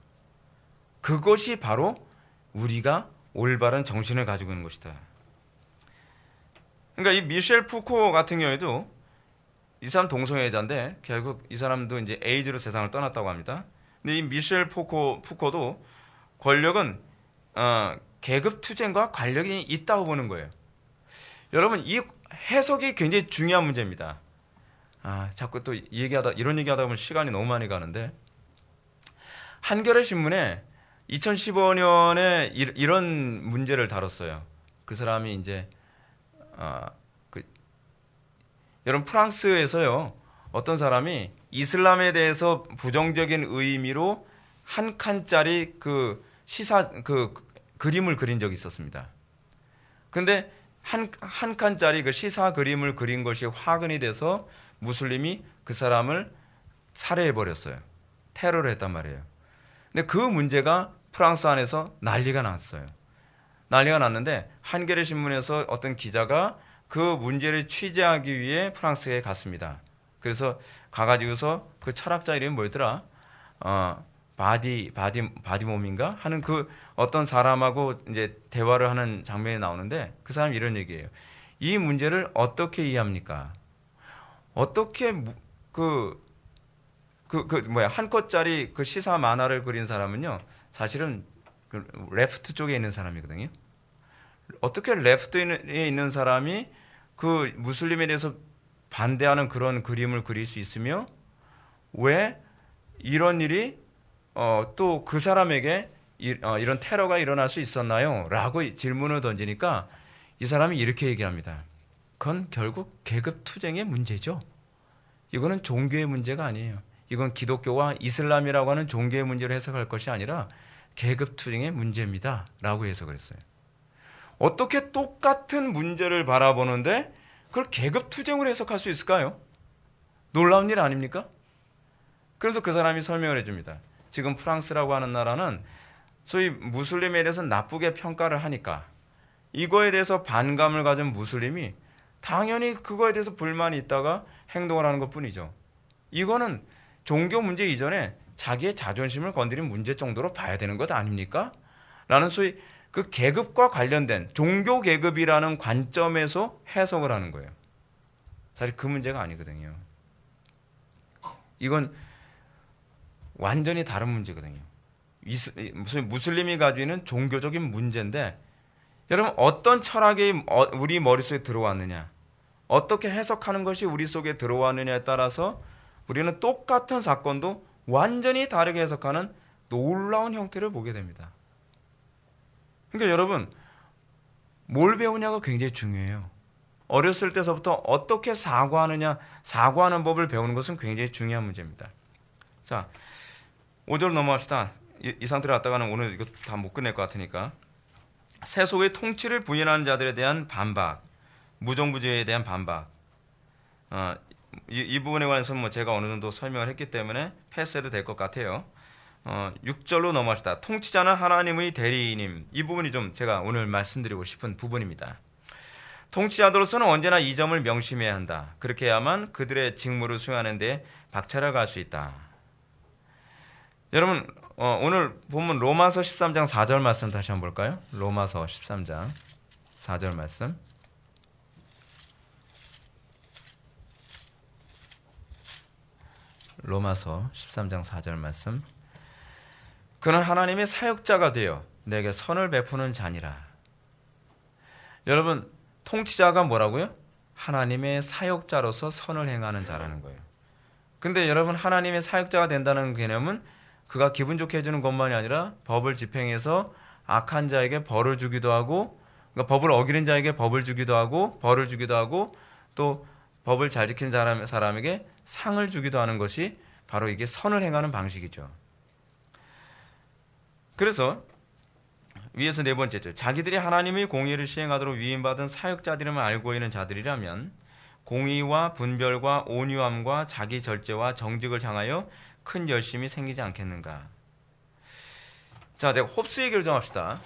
그것이 바로 우리가 올바른 정신을 가지고 있는 것이다. 그러니까 이 미셸 푸코 같은 경우에도 이 사람 동성애자인데 결국 이 사람도 이제 에이즈로 세상을 떠났다고 합니다. 근데 이 미셸 푸코도 권력은 계급 투쟁과 관련이 있다고 보는 거예요. 여러분 이 해석이 굉장히 중요한 문제입니다. 자꾸 또 이런 얘기하다 보면 시간이 너무 많이 가는데 한겨레 신문에 2015년에 이런 문제를 다뤘어요. 그 사람이 이제 여러분 프랑스에서요 어떤 사람이 이슬람에 대해서 부정적인 의미로 한 칸짜리 그림을 그린 적이 있었습니다. 근데 한 칸짜리 그 시사 그림을 그린 것이 화근이 돼서 무슬림이 그 사람을 살해해 버렸어요. 테러를 했단 말이에요. 근데 그 문제가 프랑스 안에서 난리가 났어요. 난리가 났는데 한겨레 신문에서 어떤 기자가 그 문제를 취재하기 위해 프랑스에 갔습니다. 그래서 가가지고서 그 철학자 이름이 뭐였더라? 바디몸인가 하는 그 어떤 사람하고 이제 대화를 하는 장면이 나오는데 그 사람이 이런 얘기예요. 이 문제를 어떻게 이해합니까? 어떻게 한 컷짜리 그 시사 만화를 그린 사람은요 사실은 그 레프트 쪽에 있는 사람이거든요. 어떻게 레프트에 있는 사람이 그 무슬림에 대해서 반대하는 그런 그림을 그릴 수 있으며 왜 이런 일이 또 그 사람에게 이런 테러가 일어날 수 있었나요? 라고 질문을 던지니까 이 사람이 이렇게 얘기합니다. 그건 결국 계급 투쟁의 문제죠. 이거는 종교의 문제가 아니에요. 이건 기독교와 이슬람이라고 하는 종교의 문제로 해석할 것이 아니라 계급 투쟁의 문제입니다. 라고 해석을 했어요. 어떻게 똑같은 문제를 바라보는데 그걸 계급 투쟁으로 해석할 수 있을까요? 놀라운 일 아닙니까? 그래서 그 사람이 설명을 해줍니다. 지금 프랑스라고 하는 나라는 소위 무슬림에 대해서 나쁘게 평가를 하니까 이거에 대해서 반감을 가진 무슬림이 당연히 그거에 대해서 불만이 있다가 행동을 하는 것뿐이죠. 이거는 종교 문제 이전에 자기의 자존심을 건드린 문제 정도로 봐야 되는 것 아닙니까? 라는 소위 그 계급과 관련된 종교 계급이라는 관점에서 해석을 하는 거예요. 사실 그 문제가 아니거든요. 이건 완전히 다른 문제거든요. 무슬림이 가지고 있는 종교적인 문제인데 여러분 어떤 철학이 우리 머릿속에 들어왔느냐 어떻게 해석하는 것이 우리 속에 들어왔느냐에 따라서 우리는 똑같은 사건도 완전히 다르게 해석하는 놀라운 형태를 보게 됩니다. 그러니까 여러분 뭘 배우냐가 굉장히 중요해요. 어렸을 때서부터 어떻게 사고하느냐 사고하는 법을 배우는 것은 굉장히 중요한 문제입니다. 자 5절 넘어갑시다. 이 상태로 갔다가는 오늘 이거 다 못 끝낼 것 같으니까 세속의 통치를 부인하는 자들에 대한 반박 무정부주의에 대한 반박 이 부분에 관해서는 뭐 제가 어느 정도 설명을 했기 때문에 패스해도 될 것 같아요. 6절로 넘어갑시다. 통치자는 하나님의 대리인임. 이 부분이 좀 제가 오늘 말씀드리고 싶은 부분입니다. 통치자들로서는 언제나 이 점을 명심해야 한다. 그렇게 해야만 그들의 직무를 수행하는 데 박차를 갈 수 있다. 여러분 오늘 보면 로마서 13장 4절 말씀 다시 한번 볼까요? 로마서 13장 4절 말씀. 로마서 13장 4절 말씀. 그는 하나님의 사역자가 되어 내게 선을 베푸는 자니라. 여러분 통치자가 뭐라고요? 하나님의 사역자로서 선을 행하는 자라는 거예요. 근데 여러분 하나님의 사역자가 된다는 개념은 그가 기분 좋게 해주는 것만이 아니라 법을 집행해서 악한 자에게 벌을 주기도 하고 그러니까 법을 어기는 자에게 법을 주기도 하고 벌을 주기도 하고 또 법을 잘 지키는 사람에게 상을 주기도 하는 것이 바로 이게 선을 행하는 방식이죠. 그래서 위에서 네 번째죠. 자기들이 하나님의 공의를 시행하도록 위임받은 사역자들임을 알고 있는 자들이라면 공의와 분별과 온유함과 자기 절제와 정직을 향하여 큰 열심이 생기지 않겠는가. 자, 제가 홉스 얘기를 좀 합시다.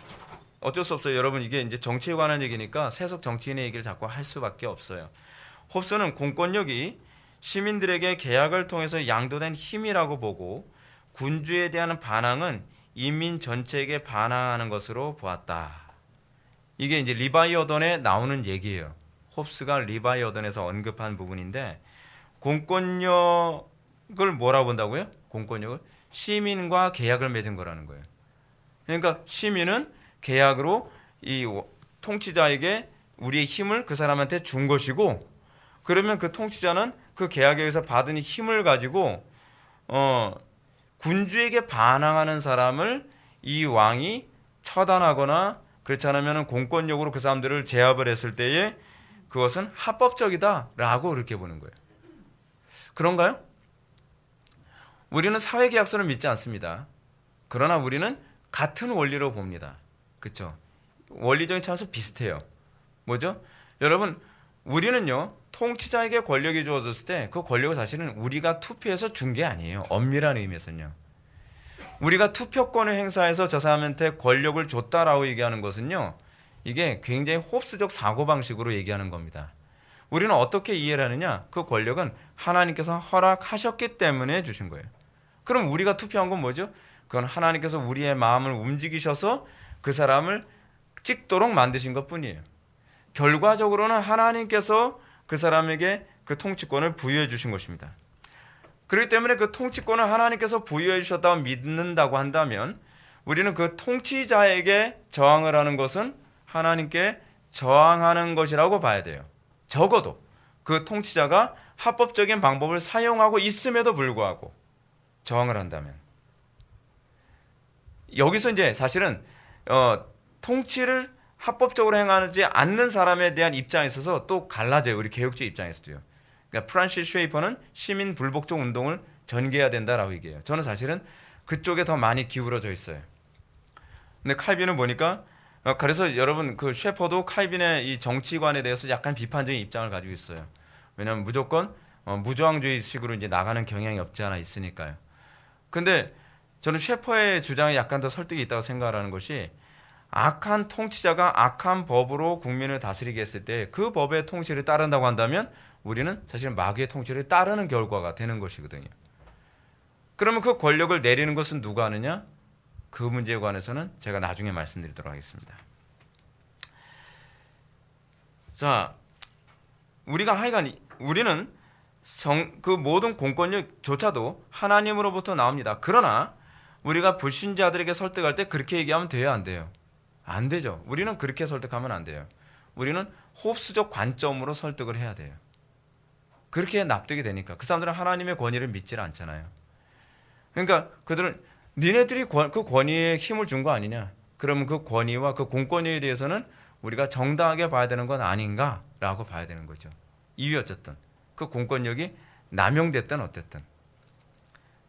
어쩔 수 없어요. 여러분 이게 이제 정치에 관한 얘기니까 세속 정치인의 얘기를 자꾸 할 수밖에 없어요. 홉스는 공권력이 시민들에게 계약을 통해서 양도된 힘이라고 보고 군주에 대한 반항은 인민 전체에게 반항하는 것으로 보았다. 이게 이제 리바이어던에 나오는 얘기예요. 홉스가 리바이어던에서 언급한 부분인데 공권력을 뭐라고 본다고요? 공권력을 시민과 계약을 맺은 거라는 거예요. 그러니까 시민은 계약으로 이 통치자에게 우리의 힘을 그 사람한테 준 것이고 그러면 그 통치자는 그 계약에 의해서 받은 힘을 가지고 군주에게 반항하는 사람을 이 왕이 처단하거나 그렇지 않으면 공권력으로 그 사람들을 제압을 했을 때에 그것은 합법적이다라고 그렇게 보는 거예요. 그런가요? 우리는 사회계약서를 믿지 않습니다. 그러나 우리는 같은 원리로 봅니다. 그렇죠? 원리적인 차원에서 비슷해요. 뭐죠? 여러분 우리는요 통치자에게 권력이 주어졌을 때 그 권력을 사실은 우리가 투표해서 준 게 아니에요. 엄밀한 의미에서는요. 우리가 투표권을 행사해서 저 사람한테 권력을 줬다라고 얘기하는 것은요. 이게 굉장히 홉스적 사고방식으로 얘기하는 겁니다. 우리는 어떻게 이해를 하느냐? 그 권력은 하나님께서 허락하셨기 때문에 주신 거예요. 그럼 우리가 투표한 건 뭐죠? 그건 하나님께서 우리의 마음을 움직이셔서 그 사람을 찍도록 만드신 것뿐이에요. 결과적으로는 하나님께서 그 사람에게 그 통치권을 부여해 주신 것입니다. 그렇기 때문에 그 통치권을 하나님께서 부여해 주셨다고 믿는다고 한다면 우리는 그 통치자에게 저항을 하는 것은 하나님께 저항하는 것이라고 봐야 돼요. 적어도 그 통치자가 합법적인 방법을 사용하고 있음에도 불구하고 저항을 한다면 여기서 이제 사실은 통치를 합법적으로 행하지 않는 사람에 대한 입장에 있어서 또 갈라져요. 우리 개혁주의 입장에서도요. 그러니까 프란시스 쉐이퍼는 시민 불복종 운동을 전개해야 된다라고 얘기해요. 저는 사실은 그쪽에 더 많이 기울어져 있어요. 근데 칼빈은 보니까 그래서 여러분 그 셰퍼도 칼빈의 이 정치관에 대해서 약간 비판적인 입장을 가지고 있어요. 왜냐하면 무조건 무저항주의식으로 이제 나가는 경향이 없지 않아 있으니까요. 근데 저는 셰퍼의 주장에 약간 더 설득이 있다고 생각하는 것이 악한 통치자가 악한 법으로 국민을 다스리게 했을 때 그 법의 통치를 따른다고 한다면 우리는 사실 마귀의 통치를 따르는 결과가 되는 것이거든요. 그러면 그 권력을 내리는 것은 누가 하느냐? 그 문제에 관해서는 제가 나중에 말씀드리도록 하겠습니다. 자, 우리는 그 모든 공권력조차도 하나님으로부터 나옵니다. 그러나 우리가 불신자들에게 설득할 때 그렇게 얘기하면 돼요, 안 돼요? 안 되죠. 우리는 그렇게 설득하면 안 돼요. 우리는 홉스적 관점으로 설득을 해야 돼요. 그렇게 납득이 되니까. 그 사람들은 하나님의 권위를 믿질 않잖아요. 그러니까 그들은 니네들이 그 권위에 힘을 준 거 아니냐? 그러면 그 권위와 그 공권력에 대해서는 우리가 정당하게 봐야 되는 건 아닌가라고 봐야 되는 거죠. 이유 어쨌든 그 공권력이 남용됐든 어쨌든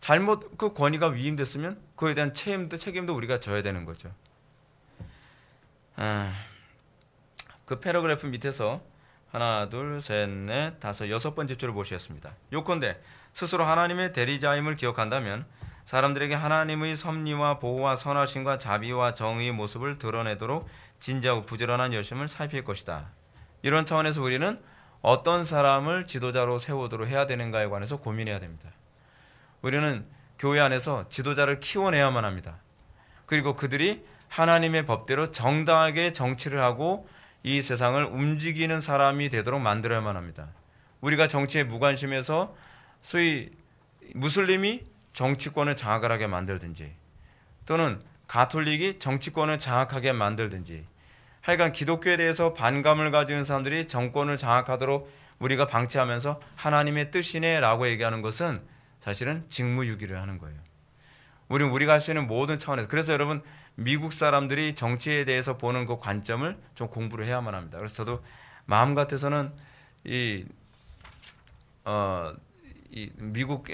잘못 그 권위가 위임됐으면 그에 대한 책임도 우리가 져야 되는 거죠. 그 패러그래프 밑에서 하나, 둘, 셋, 넷, 다섯, 여섯 번째 줄을 보시겠습니다. 요컨대 스스로 하나님의 대리자임을 기억한다면 사람들에게 하나님의 섭리와 보호와 선하심과 자비와 정의의 모습을 드러내도록 진지하고 부지런한 열심을 살필 것이다. 이런 차원에서 우리는 어떤 사람을 지도자로 세우도록 해야 되는가에 관해서 고민해야 됩니다. 우리는 교회 안에서 지도자를 키워내야만 합니다. 그리고 그들이 하나님의 법대로 정당하게 정치를 하고 이 세상을 움직이는 사람이 되도록 만들어야만 합니다. 우리가 정치에 무관심해서 소위 무슬림이 정치권을 장악을 하게 만들든지 또는 가톨릭이 정치권을 장악하게 만들든지 하여간 기독교에 대해서 반감을 가지는 사람들이 정권을 장악하도록 우리가 방치하면서 하나님의 뜻이네 라고 얘기하는 것은 사실은 직무유기를 하는 거예요. 우리가 할 수 있는 모든 차원에서. 그래서 여러분 미국 사람들이 정치에 대해서 보는 그 관점을 좀 공부를 해야만 합니다. 그래서 저도 마음 같아서는 미국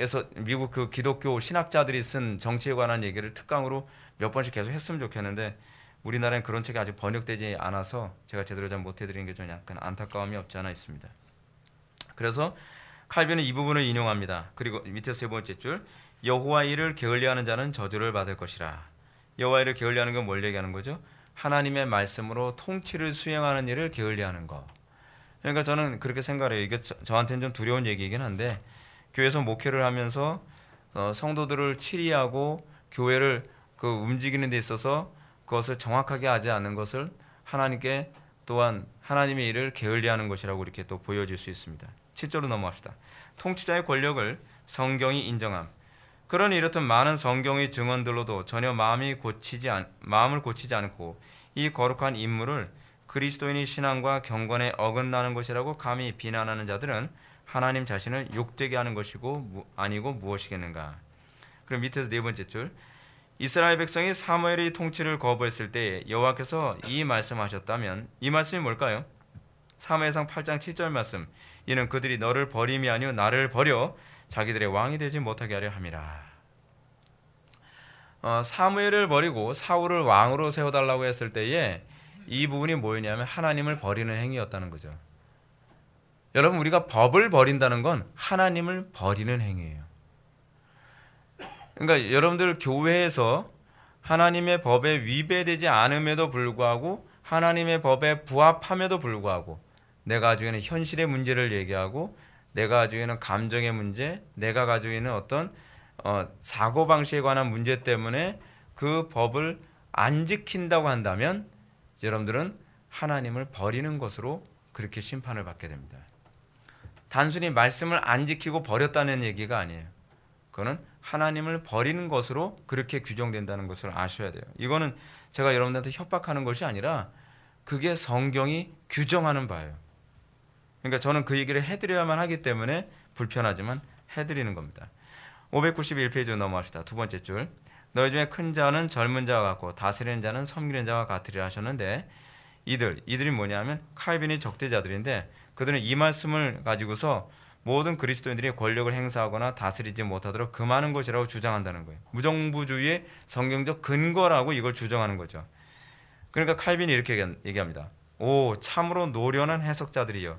그 기독교 신학자들이 쓴 정치에 관한 얘기를 특강으로 몇 번씩 계속 했으면 좋겠는데 우리나라엔 그런 책이 아직 번역되지 않아서 제가 제대로 잘 못해드리는 게 좀 약간 안타까움이 없지 않아 있습니다. 그래서 칼빈은 이 부분을 인용합니다. 그리고 밑에 세 번째 줄 여호와 일을 게을리하는 자는 저주를 받을 것이라. 여호와 일을 게을리하는 건 뭘 얘기하는 거죠? 하나님의 말씀으로 통치를 수행하는 일을 게을리하는 거. 그러니까 저는 그렇게 생각해요. 이게 저한테는 좀 두려운 얘기이긴 한데 교회에서 목회를 하면서 성도들을 치리하고 교회를 그 움직이는 데 있어서 그것을 정확하게 하지 않는 것을 하나님께 또한 하나님의 일을 게을리하는 것이라고 이렇게 또 보여질 수 있습니다. 7절로 넘어갑시다. 통치자의 권력을 성경이 인정함. 그러니 이렇듯 많은 성경의 증언들로도 전혀 마음을 고치지 않고 이 거룩한 인물을 그리스도인의 신앙과 경건에 어긋나는 것이라고 감히 비난하는 자들은 하나님 자신을 욕되게 하는 것이고 아니고 무엇이겠는가. 그럼 밑에서 네 번째 줄 이스라엘 백성이 사무엘의 통치를 거부했을 때 여호와께서 이 말씀하셨다면 이 말씀이 뭘까요? 사무엘상 8장 7절 말씀. 이는 그들이 너를 버림이 아니요 나를 버려 자기들의 왕이 되지 못하게 하려 함이라. 사무엘을 버리고 사울을 왕으로 세워달라고 했을 때에 이 부분이 뭐였냐면 하나님을 버리는 행위였다는 거죠. 여러분 우리가 법을 버린다는 건 하나님을 버리는 행위예요. 그러니까 여러분들 교회에서 하나님의 법에 위배되지 않음에도 불구하고 하나님의 법에 부합함에도 불구하고 내가 가지고 있는 현실의 문제를 얘기하고 내가 가지고 있는 감정의 문제, 내가 가지고 있는 어떤 사고방식에 관한 문제 때문에 그 법을 안 지킨다고 한다면 여러분들은 하나님을 버리는 것으로 그렇게 심판을 받게 됩니다. 단순히 말씀을 안 지키고 버렸다는 얘기가 아니에요. 그거는 하나님을 버리는 것으로 그렇게 규정된다는 것을 아셔야 돼요. 이거는 제가 여러분들한테 협박하는 것이 아니라 그게 성경이 규정하는 바예요. 그러니까 저는 그 얘기를 해드려야만 하기 때문에 불편하지만 해드리는 겁니다. 591페이지 넘어갑시다. 두 번째 줄. 너희 중에 큰 자는 젊은 자와 같고 다스리는 자는 섬기는 자와 같으리라 하셨는데 이들이 뭐냐면 칼빈의 적대자들인데 그들은 이 말씀을 가지고서 모든 그리스도인들이 권력을 행사하거나 다스리지 못하도록 금하는 것이라고 주장한다는 거예요. 무정부주의의 성경적 근거라고 이걸 주장하는 거죠. 그러니까 칼빈이 이렇게 얘기합니다. 오, 참으로 노련한 해석자들이여,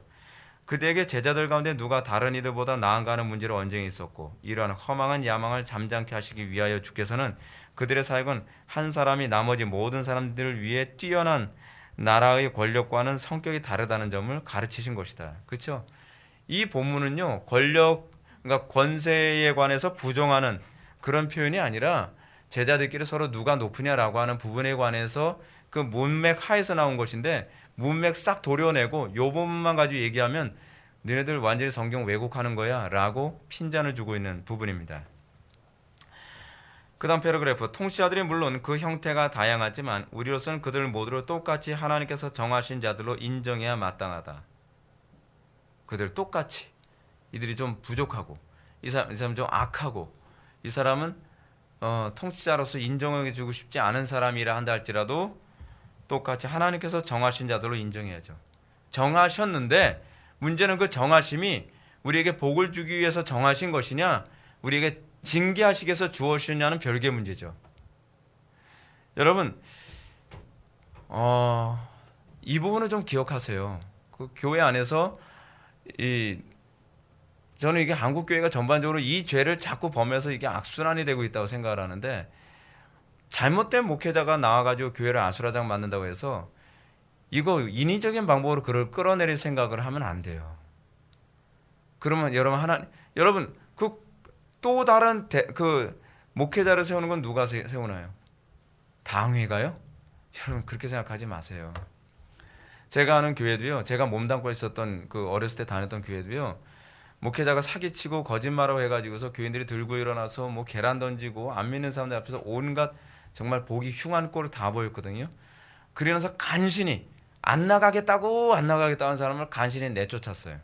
그대에게 제자들 가운데 누가 다른 이들보다 나은가 하는 문제로 언쟁이 있었고, 이러한 허망한 야망을 잠잠케 하시기 위하여 주께서는 그들의 사역은 한 사람이 나머지 모든 사람들을 위해 뛰어난 나라의 권력과는 성격이 다르다는 점을 가르치신 것이다. 그렇죠? 이 본문은요, 권력, 그러니까 권세에 관해서 부정하는 그런 표현이 아니라 제자들끼리 서로 누가 높으냐라고 하는 부분에 관해서 그 문맥 하에서 나온 것인데, 문맥 싹 도려내고 요 부분만 가지고 얘기하면 너네들 완전히 성경 왜곡하는 거야 라고 핀잔을 주고 있는 부분입니다. 그 다음 패러그래프, 통치자들이 물론 그 형태가 다양하지만 우리로서는 그들 모두를 똑같이 하나님께서 정하신 자들로 인정해야 마땅하다. 그들 똑같이, 이들이 좀 부족하고 이 사람 좀 악하고 이 사람은 통치자로서 인정해주고 싶지 않은 사람이라 한다 할지라도 똑같이 하나님께서 정하신 자들로 인정해야죠. 정하셨는데 문제는 그 정하심이 우리에게 복을 주기 위해서 정하신 것이냐, 우리에게 징계하시기 위해서 주어주셨냐는 별개의 문제죠. 여러분, 이 부분은 좀 기억하세요. 그 교회 안에서 저는 이게 한국 교회가 전반적으로 이 죄를 자꾸 범해서 이게 악순환이 되고 있다고 생각을 하는데, 잘못된 목회자가 나와가지고 교회를 아수라장 만든다고 해서 이거 인위적인 방법으로 그를 끌어내릴 생각을 하면 안 돼요. 그러면 여러분 그 또 다른 그 목회자를 세우는 건 누가 세우나요? 당회가요? 여러분 그렇게 생각하지 마세요. 제가 아는 교회도요, 제가 몸담고 있었던 그 어렸을 때 다녔던 교회도요, 목회자가 사기치고 거짓말하고 해가지고서 교인들이 들고 일어나서 뭐 계란 던지고 안 믿는 사람들 앞에서 온갖 정말 보기 흉한 꼴을 다 보였거든요. 그러면서 간신히 안 나가겠다는 사람을 간신히 내쫓았어요.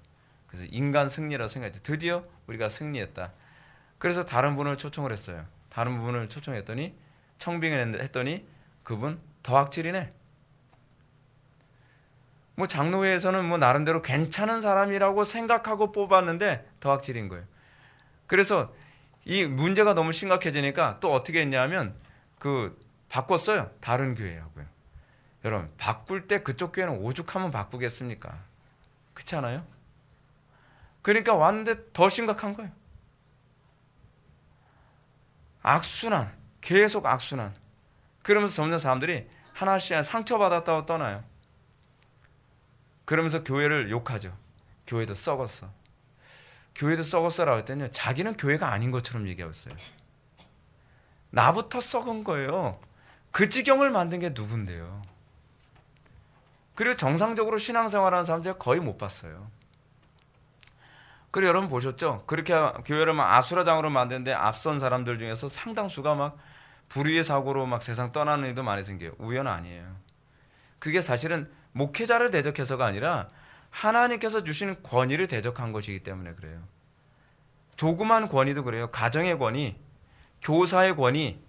그래서 인간 승리라고 생각했죠. 드디어 우리가 승리했다. 그래서 다른 분을 초청을 했어요. 다른 분을 초청했더니 청빙을 했더니 그분 더 악질이네. 뭐 장로회에서는 뭐 나름대로 괜찮은 사람이라고 생각하고 뽑았는데 더 악질인 거예요. 그래서 이 문제가 너무 심각해지니까 또 어떻게 했냐면 바꿨어요. 다른 교회하고요. 여러분, 바꿀 때 그쪽 교회는 오죽하면 바꾸겠습니까? 그렇지 않아요? 그러니까 왔는데 더 심각한 거예요. 악순환, 계속 악순환. 그러면서 점점 사람들이 하나씩 상처받았다고 떠나요. 그러면서 교회를 욕하죠. 교회도 썩었어. 교회도 썩었어라고 했더니 자기는 교회가 아닌 것처럼 얘기하고 있어요. 나부터 썩은 거예요. 그 지경을 만든 게 누군데요? 그리고 정상적으로 신앙생활하는 사람 제가 거의 못 봤어요. 그리고 여러분 보셨죠? 그렇게 교회를 막 아수라장으로 만드는데 앞선 사람들 중에서 상당수가 막 불의의 사고로 막 세상 떠나는 일도 많이 생겨요. 우연 아니에요. 그게 사실은 목회자를 대적해서가 아니라 하나님께서 주시는 권위를 대적한 것이기 때문에 그래요. 조그만 권위도 그래요. 가정의 권위, 교사의 권위.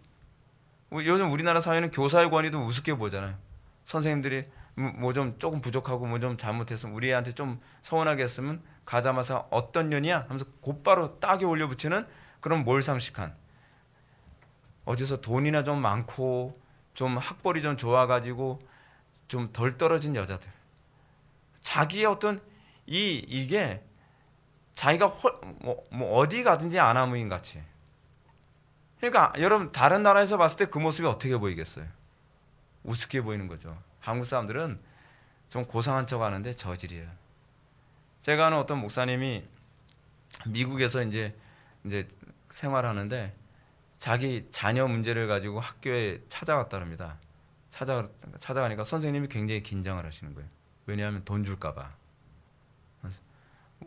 요즘 우리나라 사회는 교사의 권위도 우습게 보잖아요. 선생님들이 뭐 좀 조금 부족하고 뭐 좀 잘못했으면 우리 애한테 좀 서운하게 했으면 가자마자 어떤 년이야 하면서 곧바로 딱에 올려붙이는 그런 몰상식한, 어디서 돈이나 좀 많고 좀 학벌이 좀 좋아가지고 좀 덜 떨어진 여자들, 자기의 어떤 이게 자기가 뭐 어디 가든지 아나무인 같이. 그러니까 여러분 다른 나라에서 봤을 때 그 모습이 어떻게 보이겠어요? 우습게 보이는 거죠. 한국 사람들은 좀 고상한 척 하는데 저질이에요. 제가 아는 어떤 목사님이 미국에서 이제 생활하는데 자기 자녀 문제를 가지고 학교에 찾아갔다랍니다. 찾아가니까 선생님이 굉장히 긴장을 하시는 거예요. 왜냐하면 돈 줄까 봐.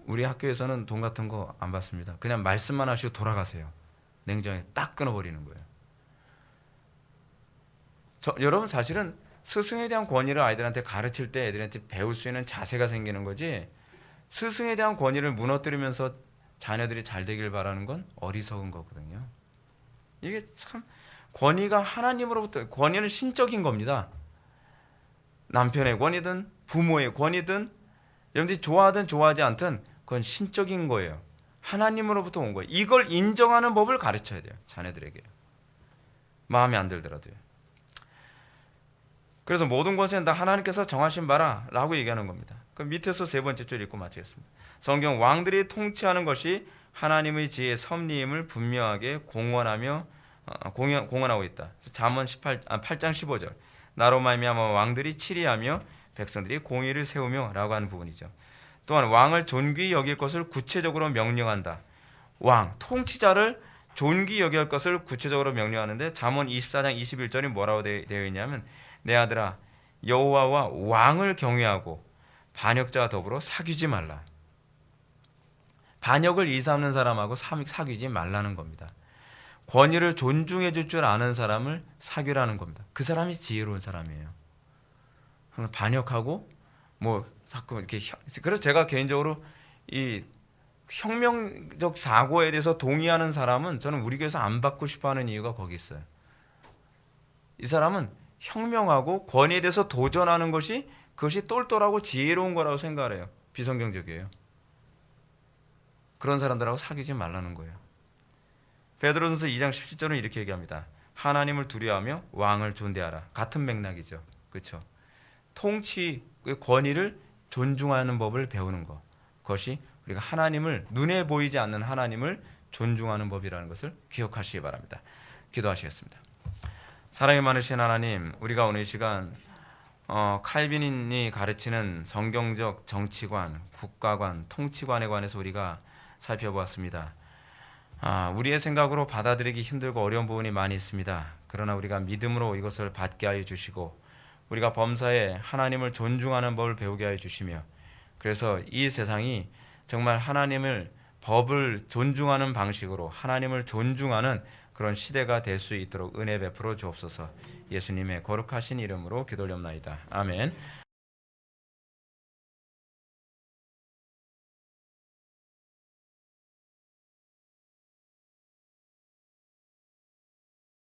우리 학교에서는 돈 같은 거 안 받습니다. 그냥 말씀만 하시고 돌아가세요. 냉정하게 딱 끊어버리는 거예요. 여러분 사실은 스승에 대한 권위를 아이들한테 가르칠 때 애들한테 배울 수 있는 자세가 생기는 거지, 스승에 대한 권위를 무너뜨리면서 자녀들이 잘 되길 바라는 건 어리석은 거거든요. 이게 참, 권위가 하나님으로부터, 권위는 신적인 겁니다. 남편의 권위든 부모의 권위든 여러분들이 좋아하든 좋아하지 않든 그건 신적인 거예요. 하나님으로부터 온 거예요. 이걸 인정하는 법을 가르쳐야 돼요. 자녀들에게. 마음에 안 들더라도요. 그래서 모든 것은 다 하나님께서 정하신 바라라고 얘기하는 겁니다. 그 밑에서 세 번째 줄 읽고 마치겠습니다. 성경 왕들이 통치하는 것이 하나님의 지혜의 섭리임을 분명하게 공언하고 있다. 잠언 8장 15절. 나로 말미암아 왕들이 치리하며 백성들이 공의를 세우며라고 하는 부분이죠. 또한 왕을 존귀히 여길 것을 구체적으로 명령한다. 왕, 통치자를 존귀히 여길 것을 구체적으로 명령하는데 잠언 24장 21절이 뭐라고 되어 있냐면 내 아들아 여호와와 왕을 경외하고 반역자와 더불어 사귀지 말라. 반역을 이삼는 사람하고 사귀지 말라는 겁니다. 권위를 존중해 줄 줄 아는 사람을 사귀라는 겁니다. 그 사람이 지혜로운 사람이에요. 반역하고 뭐 자꾸 이렇게 그래서 제가 개인적으로 이 혁명적 사고에 대해서 동의하는 사람은 저는 우리 교회에서 안 받고 싶어하는 이유가 거기 있어요. 이 사람은 혁명하고 권위에 대해서 도전하는 것이 그것이 똘똘하고 지혜로운 거라고 생각을 해요. 비성경적이에요. 그런 사람들하고 사귀지 말라는 거예요. 베드로전서 2장 17절은 이렇게 얘기합니다. 하나님을 두려워하며 왕을 존대하라. 같은 맥락이죠. 그렇죠? 통치 권위를 존중하는 법을 배우는 것. 그것이 우리가 하나님을 눈에 보이지 않는 하나님을 존중하는 법이라는 것을 기억하시기 바랍니다. 기도하시겠습니다. 사랑이 많으신 하나님, 우리가 오늘 이 시간 칼빈이 가르치는 성경적 정치관, 국가관, 통치관에 관해서 우리가 살펴보았습니다. 우리의 생각으로 받아들이기 힘들고 어려운 부분이 많이 있습니다. 그러나 우리가 믿음으로 이것을 받게 하여 주시고 우리가 범사에 하나님을 존중하는 법을 배우게 하여 주시며 그래서 이 세상이 정말 하나님을 법을 존중하는 방식으로 하나님을 존중하는 그런 시대가 될 수 있도록 은혜 베풀어 주옵소서. 예수님의 거룩하신 이름으로 기도올옵나이다. 아멘.